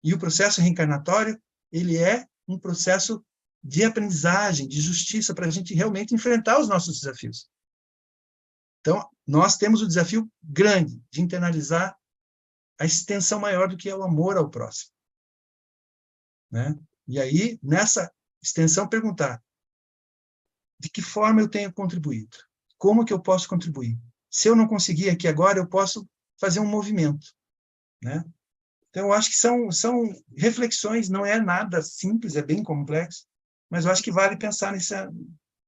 E o processo reencarnatório, ele é um processo de aprendizagem, de justiça, para a gente realmente enfrentar os nossos desafios. Então, nós temos o desafio grande de internalizar a extensão maior do que é o amor ao próximo, né? E aí, nessa extensão, perguntar de que forma eu tenho contribuído? Como que eu posso contribuir? Se eu não conseguir aqui agora, eu posso fazer um movimento, né? Então, eu acho que são reflexões, não é nada simples, é bem complexo, mas eu acho que vale pensar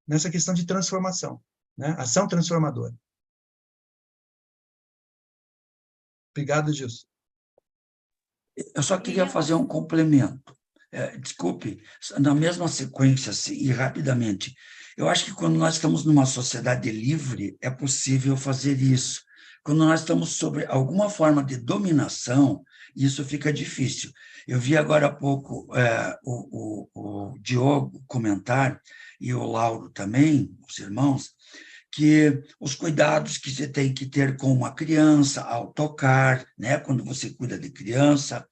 nessa questão de transformação, né? Ação transformadora. Obrigado, Gilson. Eu só queria fazer um complemento. Desculpe, na mesma sequência, assim, e rapidamente. Eu acho que quando nós estamos numa sociedade livre, é possível fazer isso. Quando nós estamos sobre alguma forma de dominação, isso fica difícil. Eu vi agora há pouco o Diogo comentar, e o Lauro também, os irmãos, que os cuidados que você tem que ter com uma criança ao tocar, né, quando você cuida de criança,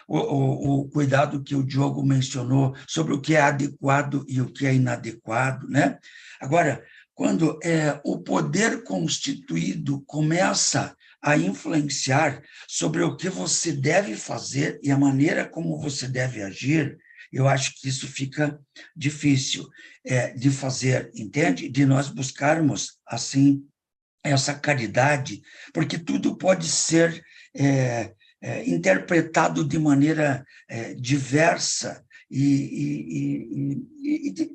o cuidado que o Diogo mencionou sobre o que é adequado e o que é inadequado, né? Agora, quando o poder constituído começa a influenciar sobre o que você deve fazer e a maneira como você deve agir, eu acho que isso fica difícil de fazer, entende? De nós buscarmos, assim, essa caridade, porque tudo pode ser interpretado de maneira diversa e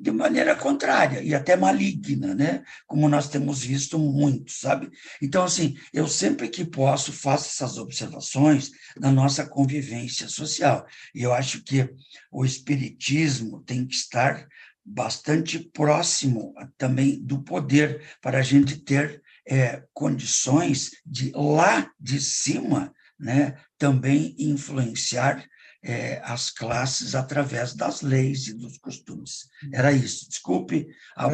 de maneira contrária, e até maligna, né? Como nós temos visto muito, sabe? Então, assim, eu sempre que posso faço essas observações na nossa convivência social, e eu acho que o espiritismo tem que estar bastante próximo também do poder, para a gente ter condições de, lá de cima, né, também influenciar as classes através das leis e dos costumes. Era isso. Desculpe a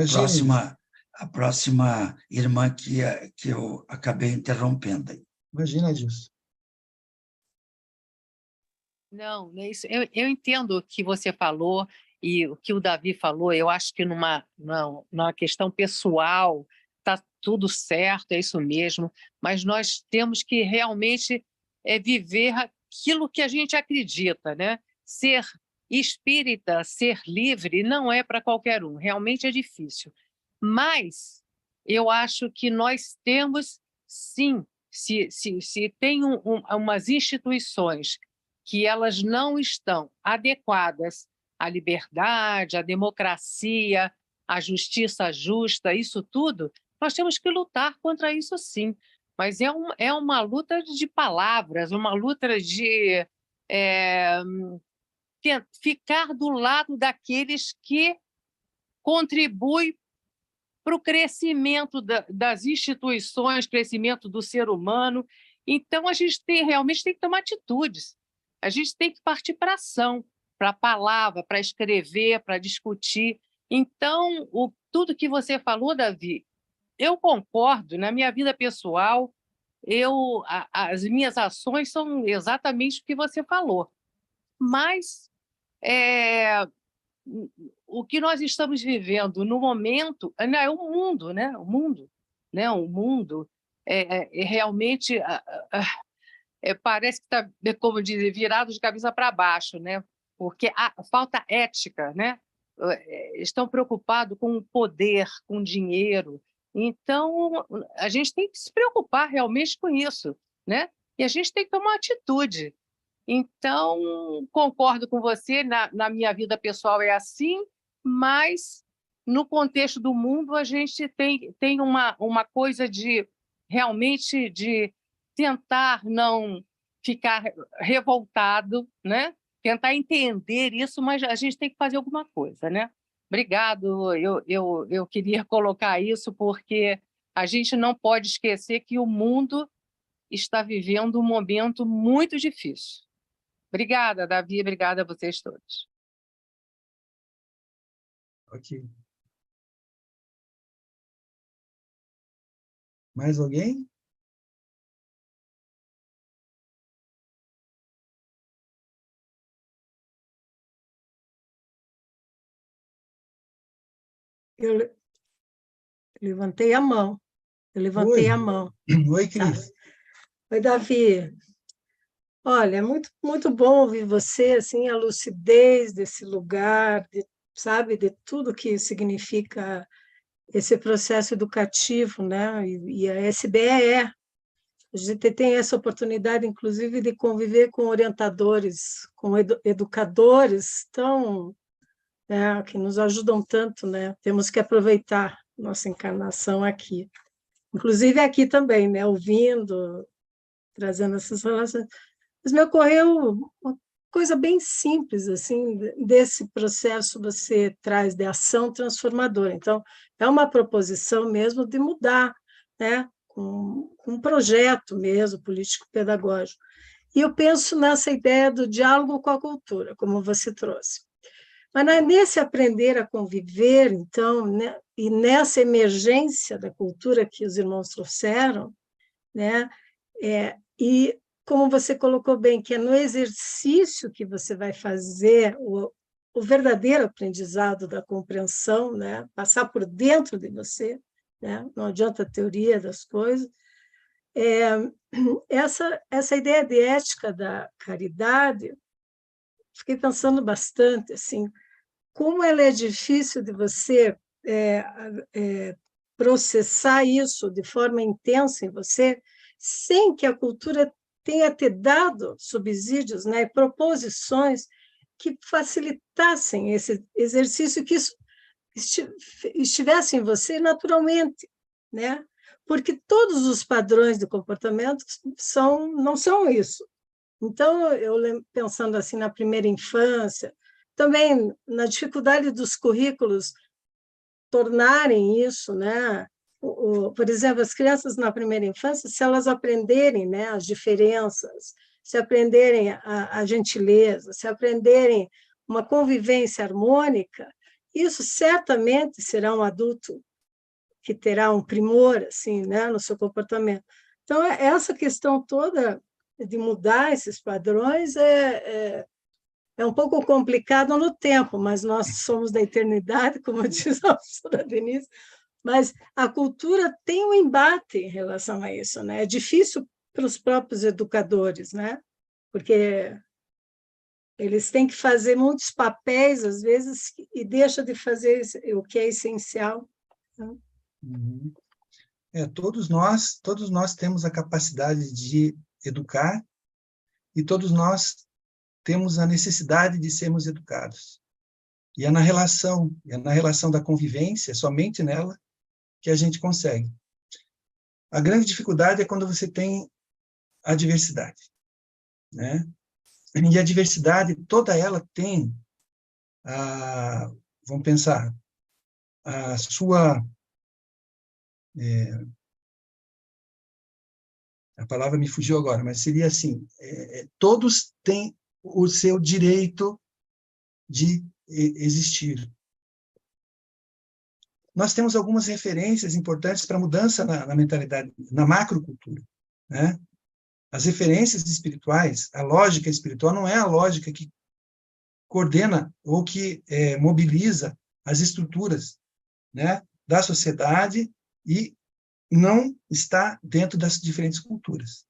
próxima irmã que eu acabei interrompendo aí. Imagina disso. Não, é isso. Eu entendo o que você falou e o que o Davi falou. Eu acho que numa questão pessoal está tudo certo, é isso mesmo, mas nós temos que realmente viver aquilo que a gente acredita, né? Ser espírita, ser livre, não é para qualquer um, realmente é difícil. Mas eu acho que nós temos, sim, se tem umas instituições que elas não estão adequadas à liberdade, à democracia, à justiça justa, isso tudo, nós temos que lutar contra isso, sim. Mas é uma luta de palavras, uma luta de ficar do lado daqueles que contribuem para o crescimento das instituições, crescimento do ser humano. Então, a gente realmente tem que tomar atitudes. A gente tem que partir para a ação, para a palavra, para escrever, para discutir. Então, tudo que você falou, Davi, eu concordo, na minha vida pessoal, as minhas ações são exatamente o que você falou, mas o que nós estamos vivendo no momento é o mundo, né? O mundo, né? O mundo realmente parece que está, como dizer, virado de cabeça para baixo, né? Porque falta ética, né? Estão preocupados com o poder, com o dinheiro. Então, a gente tem que se preocupar realmente com isso, né? E a gente tem que tomar uma atitude. Então, concordo com você, na minha vida pessoal é assim, mas no contexto do mundo a gente tem uma coisa de realmente de tentar não ficar revoltado, né? Tentar entender isso, mas a gente tem que fazer alguma coisa, né? Obrigado, eu queria colocar isso porque a gente não pode esquecer que o mundo está vivendo um momento muito difícil. Obrigada, Davi, obrigada a vocês todos. Ok. Mais alguém? Eu levantei a mão. Eu levantei Oi. a mão. Oi, Cris. Oi, Davi. Olha, é muito, muito bom ouvir você, assim, a lucidez desse lugar, sabe, de tudo que significa esse processo educativo, né? E a SBEE. A gente tem essa oportunidade, inclusive, de conviver com orientadores, com educadores tão, né, que nos ajudam tanto, né? Temos que aproveitar nossa encarnação aqui. Inclusive aqui também, né? Ouvindo, trazendo essas relações. Mas me ocorreu uma coisa bem simples, assim, desse processo você traz de ação transformadora. Então, é uma proposição mesmo de mudar, né? Com um projeto mesmo, político-pedagógico. E eu penso nessa ideia do diálogo com a cultura, como você trouxe. Mas nesse aprender a conviver, então, né, e nessa emergência da cultura que os irmãos trouxeram, né, e como você colocou bem, que é no exercício que você vai fazer o verdadeiro aprendizado da compreensão, né, passar por dentro de você, né, não adianta a teoria das coisas. Essa ideia de ética da caridade, fiquei pensando bastante, assim, como ela é difícil de você processar isso de forma intensa em você, sem que a cultura tenha te dado subsídios, né, proposições que facilitassem esse exercício, que isso estivesse em você naturalmente, né? Porque todos os padrões de comportamento não são isso. Então, eu pensando assim na primeira infância, também na dificuldade dos currículos tornarem isso, né? Por exemplo, as crianças na primeira infância, se elas aprenderem, né, as diferenças, se aprenderem a gentileza, se aprenderem uma convivência harmônica, isso certamente será um adulto que terá um primor assim, né, no seu comportamento. Então, essa questão toda de mudar esses padrões é um pouco complicado no tempo, mas nós somos da eternidade, como diz a professora Denise, mas a cultura tem um embate em relação a isso, né? É difícil para os próprios educadores, né? Porque eles têm que fazer muitos papéis, às vezes, e deixam de fazer o que é essencial. Uhum. Todos nós temos a capacidade de educar e todos nós temos a necessidade de sermos educados. E é na relação da convivência, somente nela, que a gente consegue. A grande dificuldade é quando você tem a diversidade, né? E a diversidade, toda ela tem, vamos pensar, a sua... a palavra me fugiu agora, mas seria assim, todos têm o seu direito de existir. nós temos algumas referências importantes para mudança na mentalidade, na macrocultura, né? As referências espirituais, a lógica espiritual não é a lógica que coordena ou que mobiliza as estruturas, né, da sociedade e não está dentro das diferentes culturas.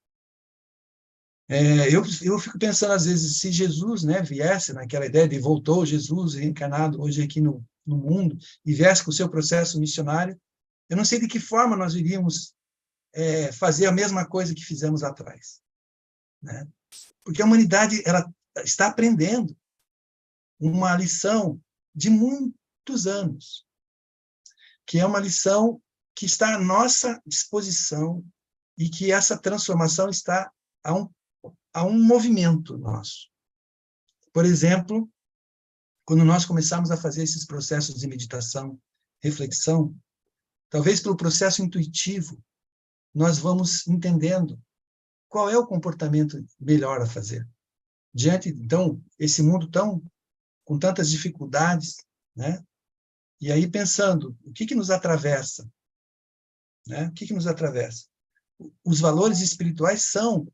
Eu fico pensando, às vezes, se Jesus, né, viesse naquela ideia de voltou Jesus reencarnado hoje aqui no mundo e viesse com o seu processo missionário, eu não sei de que forma nós iríamos fazer a mesma coisa que fizemos atrás, né? Porque a humanidade ela está aprendendo uma lição de muitos anos, que é uma lição que está à nossa disposição e que essa transformação está a um movimento nosso. Por exemplo, quando nós começamos a fazer esses processos de meditação, reflexão, talvez pelo processo intuitivo, nós vamos entendendo qual é o comportamento melhor a fazer. Diante, então, esse mundo com tantas dificuldades, né? E aí pensando, o que nos atravessa? Né? O que nos atravessa? Os valores espirituais são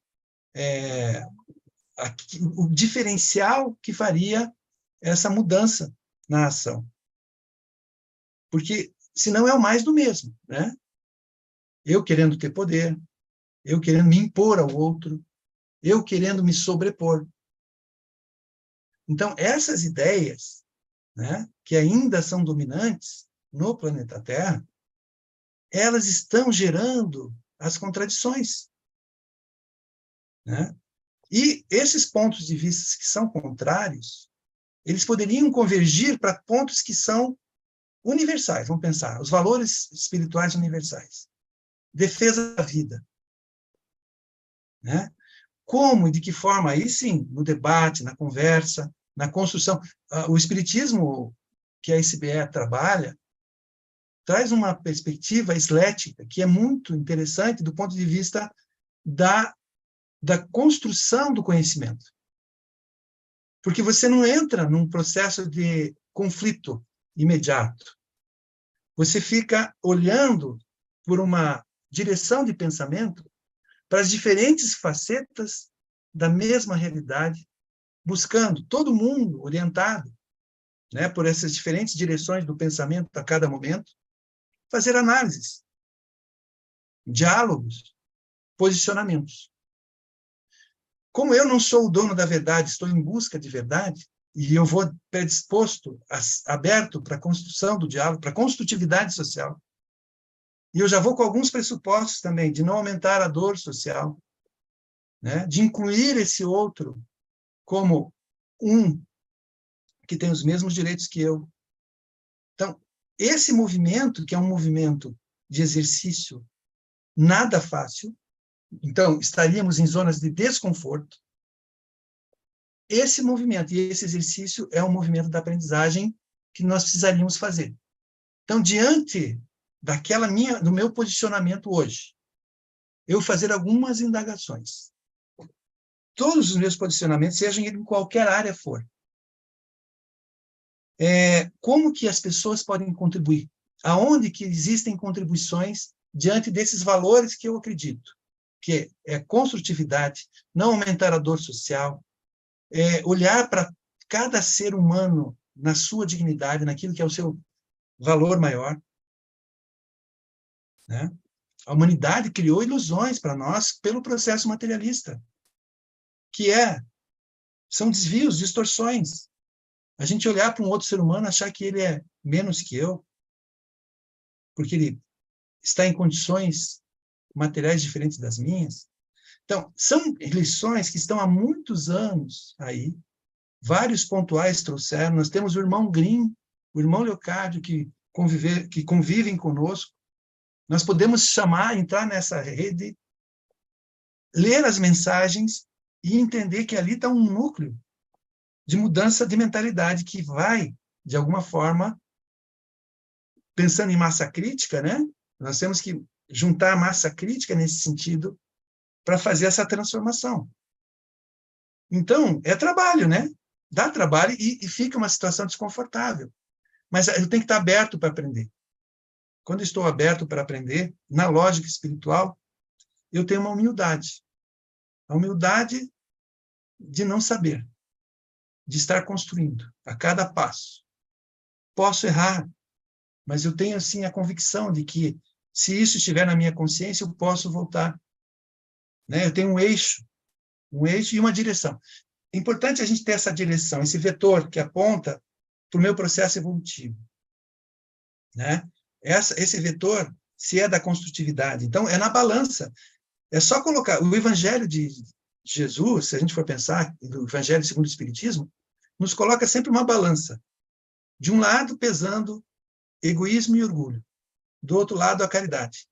o diferencial que faria essa mudança na ação. Porque senão é o mais do mesmo, né? Eu querendo ter poder, eu querendo me impor ao outro, eu querendo me sobrepor. Então, essas ideias, né, que ainda são dominantes no planeta Terra, elas estão gerando as contradições, né? E esses pontos de vista que são contrários, eles poderiam convergir para pontos que são universais. Vamos pensar, os valores espirituais universais. Defesa da vida, né? Como e de que forma? Aí sim, no debate, na conversa, na construção. O espiritismo que a SBE trabalha traz uma perspectiva eslética que é muito interessante do ponto de vista da construção do conhecimento. Porque você não entra num processo de conflito imediato. Você fica olhando por uma direção de pensamento para as diferentes facetas da mesma realidade, buscando todo mundo orientado, né, por essas diferentes direções do pensamento a cada momento, fazer análises, diálogos, posicionamentos. Como eu não sou o dono da verdade, estou em busca de verdade, e eu vou predisposto, aberto para a construção do diálogo, para a construtividade social, e eu já vou com alguns pressupostos também, de não aumentar a dor social, né, de incluir esse outro como um que tem os mesmos direitos que eu. Então, esse movimento, que é um movimento de exercício nada fácil, então, estaríamos em zonas de desconforto, esse movimento e esse exercício é um movimento da aprendizagem que nós precisaríamos fazer. Então, diante do meu posicionamento hoje, eu fazer algumas indagações. Todos os meus posicionamentos, sejam em qualquer área for. Como que as pessoas podem contribuir? Aonde que existem contribuições diante desses valores que eu acredito? Que é construtividade, não aumentar a dor social, olhar para cada ser humano na sua dignidade, naquilo que é o seu valor maior, né? A humanidade criou ilusões para nós pelo processo materialista, que são desvios, distorções. A gente olhar para um outro ser humano, achar que ele é menos que eu, porque ele está em condições materiais diferentes das minhas. Então, são lições que estão há muitos anos aí, vários pontuais trouxeram. Nós temos o irmão Grimm, o irmão Leocádio, que convivem conosco. Nós podemos entrar nessa rede, ler as mensagens e entender que ali está um núcleo de mudança de mentalidade que vai, de alguma forma, pensando em massa crítica, né? Nós temos que juntar a massa crítica nesse sentido para fazer essa transformação. Então, é trabalho, né? Dá trabalho e fica uma situação desconfortável. Mas eu tenho que estar aberto para aprender. quando estou aberto para aprender, na lógica espiritual, eu tenho uma humildade. A humildade de não saber, de estar construindo a cada passo. Posso errar, mas eu tenho, assim, a convicção de que, se isso estiver na minha consciência, eu posso voltar. Né? Eu tenho um eixo e uma direção. É importante a gente ter essa direção, esse vetor que aponta para o meu processo evolutivo. Né? Esse vetor, se é da construtividade, então, é na balança. É só colocar o Evangelho de Jesus, se a gente for pensar, do Evangelho segundo o Espiritismo, nos coloca sempre uma balança. De um lado, pesando egoísmo e orgulho. Do outro lado, a caridade.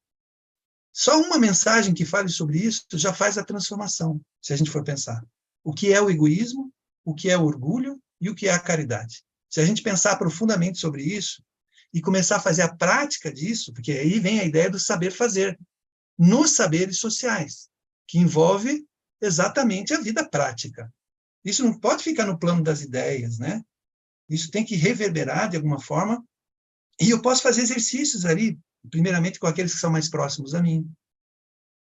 Só uma mensagem que fale sobre isso já faz a transformação, se a gente for pensar. O que é o egoísmo, o que é o orgulho e o que é a caridade. Se a gente pensar profundamente sobre isso e começar a fazer a prática disso, porque aí vem a ideia do saber fazer, nos saberes sociais, que envolve exatamente a vida prática. Isso não pode ficar no plano das ideias, né? Isso tem que reverberar de alguma forma, e eu posso fazer exercícios ali, primeiramente com aqueles que são mais próximos a mim,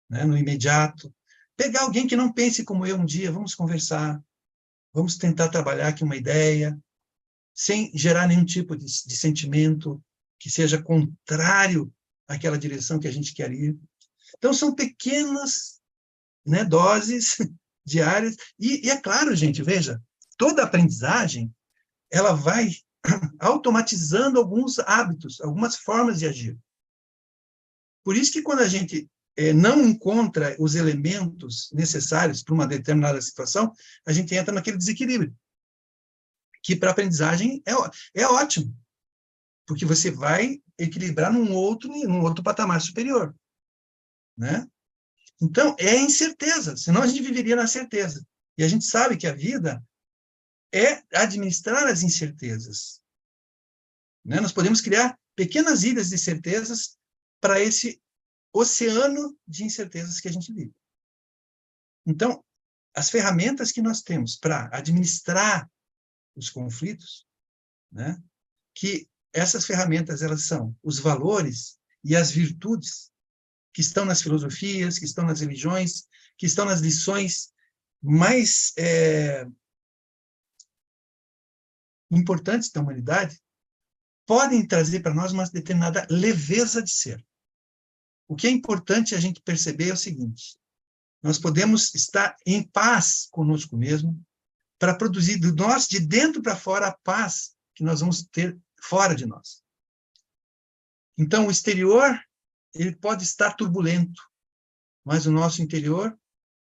né? No imediato. Pegar alguém que não pense como eu um dia, vamos conversar, vamos tentar trabalhar aqui uma ideia, sem gerar nenhum tipo de sentimento que seja contrário àquela direção que a gente quer ir. Então, são pequenas, né, doses diárias. E é claro, gente, veja, toda aprendizagem, ela vai automatizando alguns hábitos, algumas formas de agir. Por isso que quando a gente não encontra os elementos necessários para uma determinada situação, a gente entra naquele desequilíbrio, que para a aprendizagem é ótimo, porque você vai equilibrar num outro patamar superior. Né? Então, é incerteza, senão a gente viveria na certeza. E a gente sabe que a vida é administrar as incertezas. Né? Nós podemos criar pequenas ilhas de certezas para esse oceano de incertezas que a gente vive. Então, as ferramentas que nós temos para administrar os conflitos, né? Que essas ferramentas, elas são os valores e as virtudes que estão nas filosofias, que estão nas religiões, que estão nas lições mais importantes da humanidade, podem trazer para nós uma determinada leveza de ser. O que é importante a gente perceber é o seguinte: nós podemos estar em paz conosco mesmo para produzir de nós, de dentro para fora, a paz que nós vamos ter fora de nós. Então, o exterior, ele pode estar turbulento, mas o nosso interior,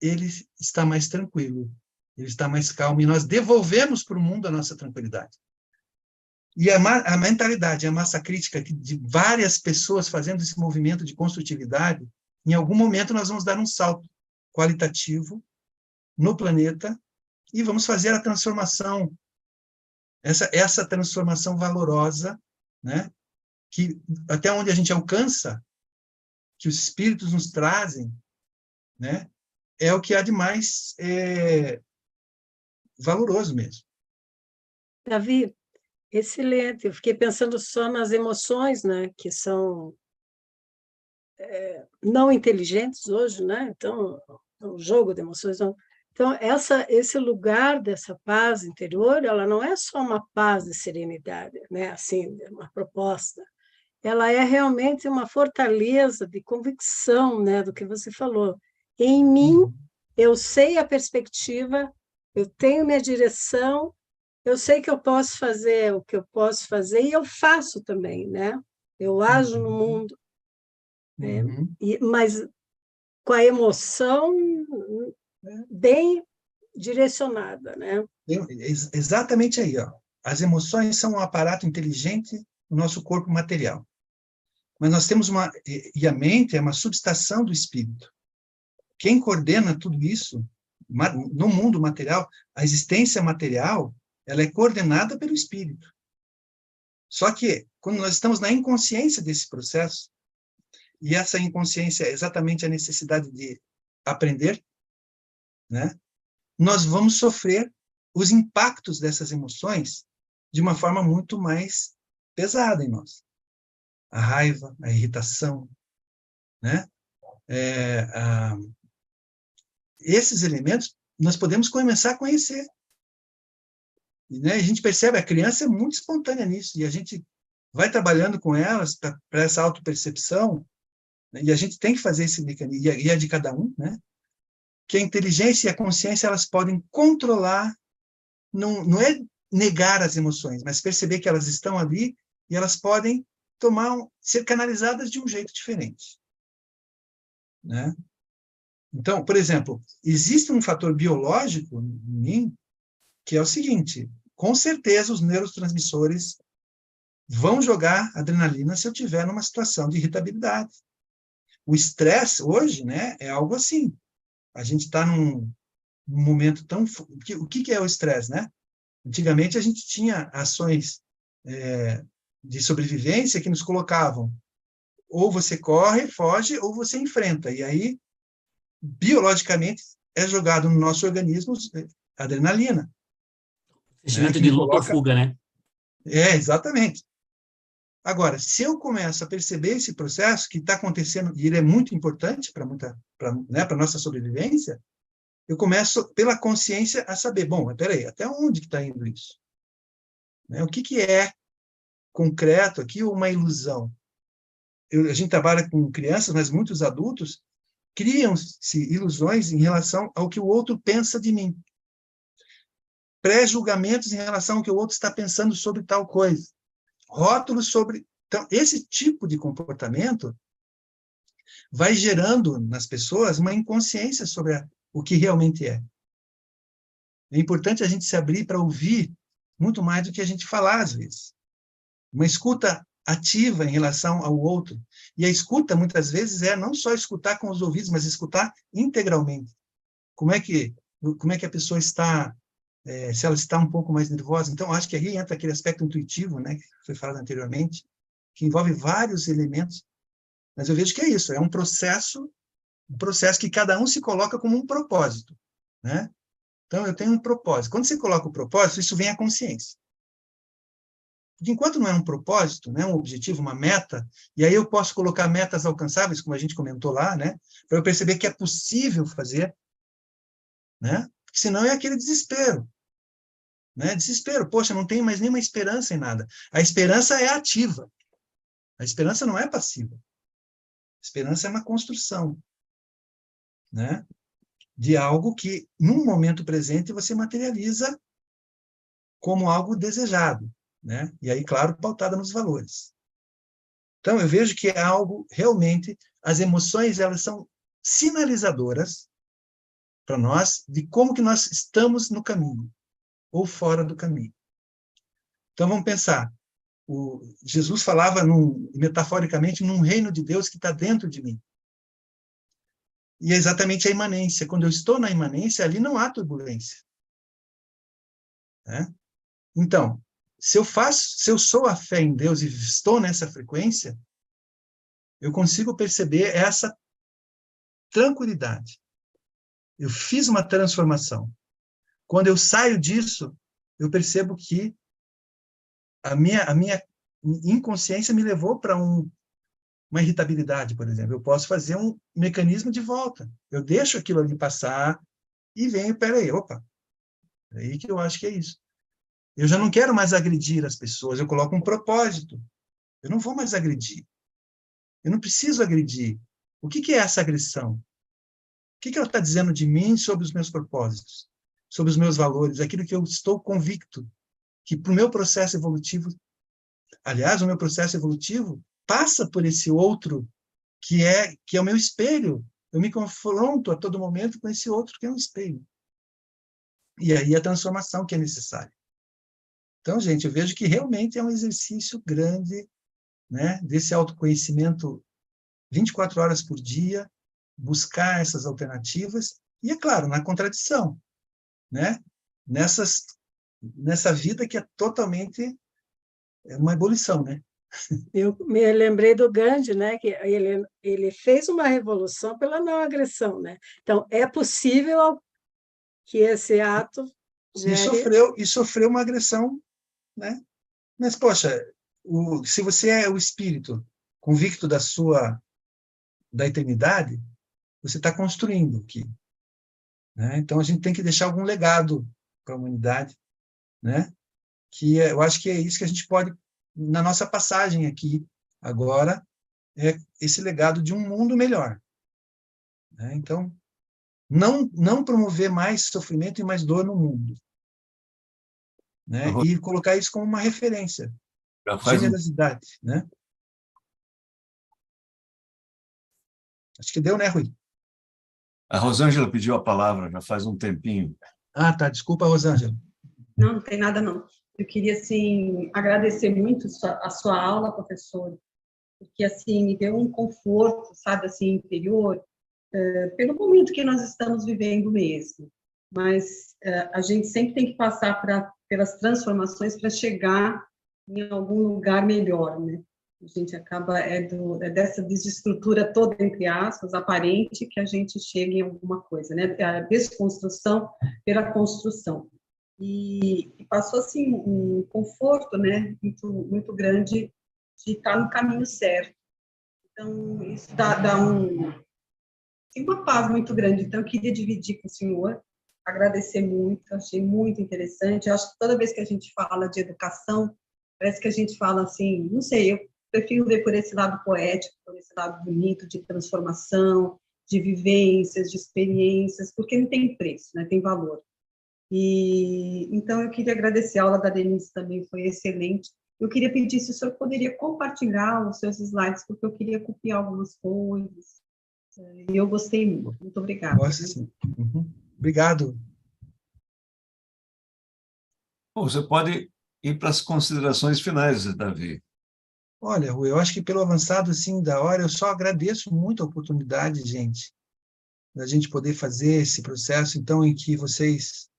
ele está mais tranquilo, ele está mais calmo, e nós devolvemos para o mundo a nossa tranquilidade. E a mentalidade, a massa crítica de várias pessoas fazendo esse movimento de construtividade, em algum momento nós vamos dar um salto qualitativo no planeta e vamos fazer a transformação, essa transformação valorosa, né? Que até onde a gente alcança, que os espíritos nos trazem, né? É o que há de mais valoroso mesmo. Davi, excelente. Eu fiquei pensando só nas emoções, né, que são não inteligentes hoje, né? Então, o jogo de emoções não. Então, esse lugar dessa paz interior, ela não é só uma paz de serenidade, né? Assim, uma proposta. Ela é realmente uma fortaleza de convicção, né, do que você falou. Em mim, eu sei a perspectiva, eu tenho minha direção, eu sei que eu posso fazer o que eu posso fazer e eu faço também, né? Eu ajo no mundo, né? Mas com a emoção bem direcionada, né? Exatamente aí, ó. As emoções são um aparato inteligente no nosso corpo material. Mas nós temos e a mente é uma subestação do espírito. Quem coordena tudo isso, no mundo material, a existência material, ela é coordenada pelo espírito. Só que, quando nós estamos na inconsciência desse processo, e essa inconsciência é exatamente a necessidade de aprender, né? Nós vamos sofrer os impactos dessas emoções de uma forma muito mais pesada em nós. a raiva, a irritação, né? Esses elementos nós podemos começar a conhecer. E, né, a gente percebe, a criança é muito espontânea nisso, e a gente vai trabalhando com elas para essa autopercepção, né, e a gente tem que fazer esse mecanismo, e é de cada um, né? Que a inteligência e a consciência elas podem controlar, não é negar as emoções, mas perceber que elas estão ali e elas podem ser canalizadas de um jeito diferente, né? Então, por exemplo, existe um fator biológico em mim que é o seguinte: com certeza os neurotransmissores vão jogar adrenalina se eu estiver numa situação de irritabilidade. O estresse hoje, né, é algo assim. A gente está num momento tão... O que é o estresse, né? Antigamente a gente tinha ações de sobrevivência que nos colocavam ou você corre, foge, ou você enfrenta. E aí, biologicamente, é jogado no nosso organismo adrenalina. Sentimento de luta ou fuga, né? Exatamente. Agora, se eu começo a perceber esse processo que está acontecendo, e ele é muito importante para a nossa sobrevivência, eu começo, pela consciência, a saber, bom, mas peraí, até onde que está indo isso? Né? O que é concreto aqui ou uma ilusão? A gente trabalha com crianças, mas muitos adultos criam-se ilusões em relação ao que o outro pensa de mim. Pré-julgamentos em relação ao que o outro está pensando sobre tal coisa. Rótulos sobre... Então, esse tipo de comportamento vai gerando nas pessoas uma inconsciência sobre o que realmente é. É importante a gente se abrir para ouvir muito mais do que a gente falar, às vezes. Uma escuta ativa em relação ao outro. E a escuta, muitas vezes, é não só escutar com os ouvidos, mas escutar integralmente. Como é que a pessoa está... se ela está um pouco mais nervosa. Então, acho que aí entra aquele aspecto intuitivo, né, que foi falado anteriormente, que envolve vários elementos, mas eu vejo que é isso, é um processo que cada um se coloca como um propósito, né? Então, eu tenho um propósito. Quando você coloca o propósito, isso vem à consciência. Porque enquanto não é um propósito, né, um objetivo, uma meta, e aí eu posso colocar metas alcançáveis, como a gente comentou lá, né, para eu perceber que é possível fazer, né? Porque senão é aquele desespero. Né? Desespero, poxa, não tem mais nenhuma esperança em nada. A esperança é ativa. A esperança não é passiva. A esperança é uma construção, né? De algo que, num momento presente, você materializa como algo desejado, né? E aí, claro, pautada nos valores. Então, eu vejo que é algo, realmente, as emoções, elas são sinalizadoras para nós de como que nós estamos no caminho, ou fora do caminho. Então, vamos pensar. Jesus falava, metaforicamente, num reino de Deus que está dentro de mim. E é exatamente a imanência. Quando eu estou na imanência, ali não há turbulência. Né? Então, se eu sou a fé em Deus e estou nessa frequência, eu consigo perceber essa tranquilidade. Eu fiz uma transformação. Quando eu saio disso, eu percebo que a minha inconsciência me levou para uma irritabilidade, por exemplo. Eu posso fazer um mecanismo de volta. Eu deixo aquilo ali passar e venho, peraí, opa, é aí que eu acho que é isso. Eu já não quero mais agredir as pessoas, eu coloco um propósito. Eu não vou mais agredir. Eu não preciso agredir. O que é essa agressão? O que ela está dizendo de mim sobre os meus propósitos, sobre os meus valores, aquilo que eu estou convicto, que para o meu processo evolutivo, aliás, o meu processo evolutivo passa por esse outro que é o meu espelho. Eu me confronto a todo momento com esse outro que é um espelho. E aí a transformação que é necessária. Então, gente, eu vejo que realmente é um exercício grande, né, desse autoconhecimento 24 horas por dia, buscar essas alternativas, e, é claro, na contradição, né, nessa vida que é totalmente uma ebulição, né? Eu me lembrei do Gandhi, né, que ele fez uma revolução pela não agressão, né? Então, é possível que esse ato gere... E sofreu uma agressão, né? Mas, poxa, se você é o espírito, convicto da eternidade, você está construindo aqui, né? Então, a gente tem que deixar algum legado para a humanidade, né? Eu acho que é isso que a gente pode, na nossa passagem aqui, agora, é esse legado de um mundo melhor, né? Então, não promover mais sofrimento e mais dor no mundo, né? E colocar isso como uma referência, Já faz um... generosidade, né? Acho que deu, né, Rui? A Rosângela pediu a palavra já faz um tempinho. Ah, tá, desculpa, Rosângela. Não, não tem nada, não. Eu queria, assim, agradecer muito a sua aula, professor, porque, assim, me deu um conforto, sabe, assim, interior, pelo momento que nós estamos vivendo mesmo. Mas a gente sempre tem que passar pelas transformações para chegar em algum lugar melhor, né? A gente acaba, dessa desestrutura toda, entre aspas, aparente, que a gente chega em alguma coisa, né? A desconstrução pela construção. E passou, assim, um conforto, né? Muito, muito grande de estar no caminho certo. Então, isso dá uma paz muito grande. Então, eu queria dividir com o senhor, agradecer muito, achei muito interessante. Eu acho que toda vez que a gente fala de educação, parece que a gente fala assim, não sei, eu prefiro ver por esse lado poético, por esse lado bonito, de transformação, de vivências, de experiências, porque não tem preço, né? Tem valor. E então eu queria agradecer, a aula da Denise também foi excelente. Eu queria pedir se o senhor poderia compartilhar os seus slides, porque eu queria copiar algumas coisas. E eu gostei muito. Muito obrigada. Nossa, sim. Uhum. Obrigado. Bom, você pode ir para as considerações finais, Davi. Olha, Rui, eu acho que pelo avançado, assim, da hora, eu só agradeço muito a oportunidade, gente, da gente poder fazer esse processo, então, em que vocês,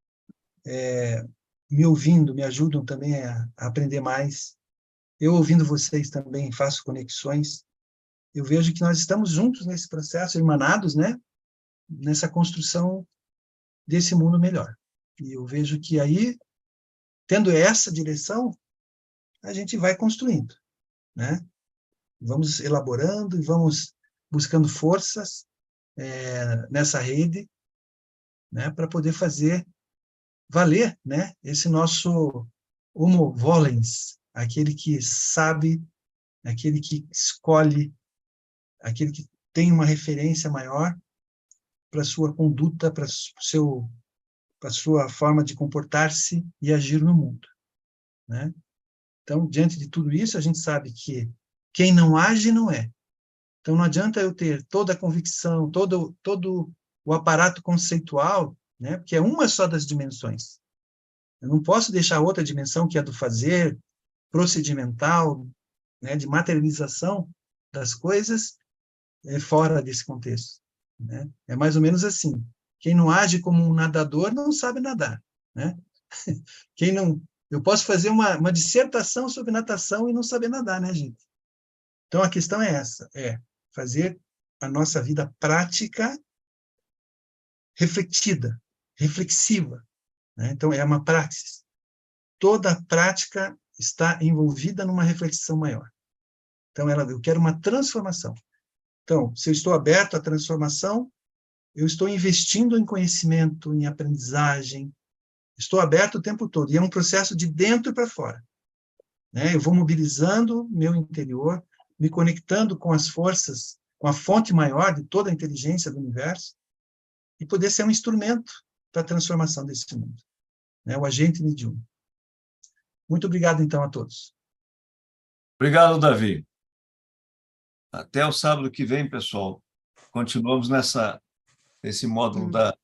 me ouvindo, me ajudam também a aprender mais. Eu, ouvindo vocês também, faço conexões. Eu vejo que nós estamos juntos nesse processo, irmanados, né? Nessa construção desse mundo melhor. E eu vejo que aí, tendo essa direção, a gente vai construindo, né? Vamos elaborando e vamos buscando forças nessa rede, né, para poder fazer valer, né, esse nosso homo volens, aquele que sabe, aquele que escolhe, aquele que tem uma referência maior para sua conduta, para sua forma de comportar-se e agir no mundo, né? Então, diante de tudo isso, a gente sabe que quem não age não é. Então, não adianta eu ter toda a convicção, todo o aparato conceitual, né? Porque é uma só das dimensões. Eu não posso deixar outra dimensão, que é do fazer, procedimental, né? De materialização das coisas, fora desse contexto, né? É mais ou menos assim. Quem não age como um nadador não sabe nadar, né? Quem não... Eu posso fazer uma dissertação sobre natação e não saber nadar, né, gente? Então, a questão é essa, fazer a nossa vida prática refletida, reflexiva, né? Então, é uma praxis. Toda prática está envolvida numa reflexão maior. Então, eu quero uma transformação. Então, se eu estou aberto à transformação, eu estou investindo em conhecimento, em aprendizagem, estou aberto o tempo todo, e é um processo de dentro para fora, né? Eu vou mobilizando meu interior, me conectando com as forças, com a fonte maior de toda a inteligência do universo, e poder ser um instrumento para a transformação desse mundo, né? O agente mediúnico. Muito obrigado, então, a todos. Obrigado, Davi. Até o sábado que vem, pessoal. Continuamos nesse módulo da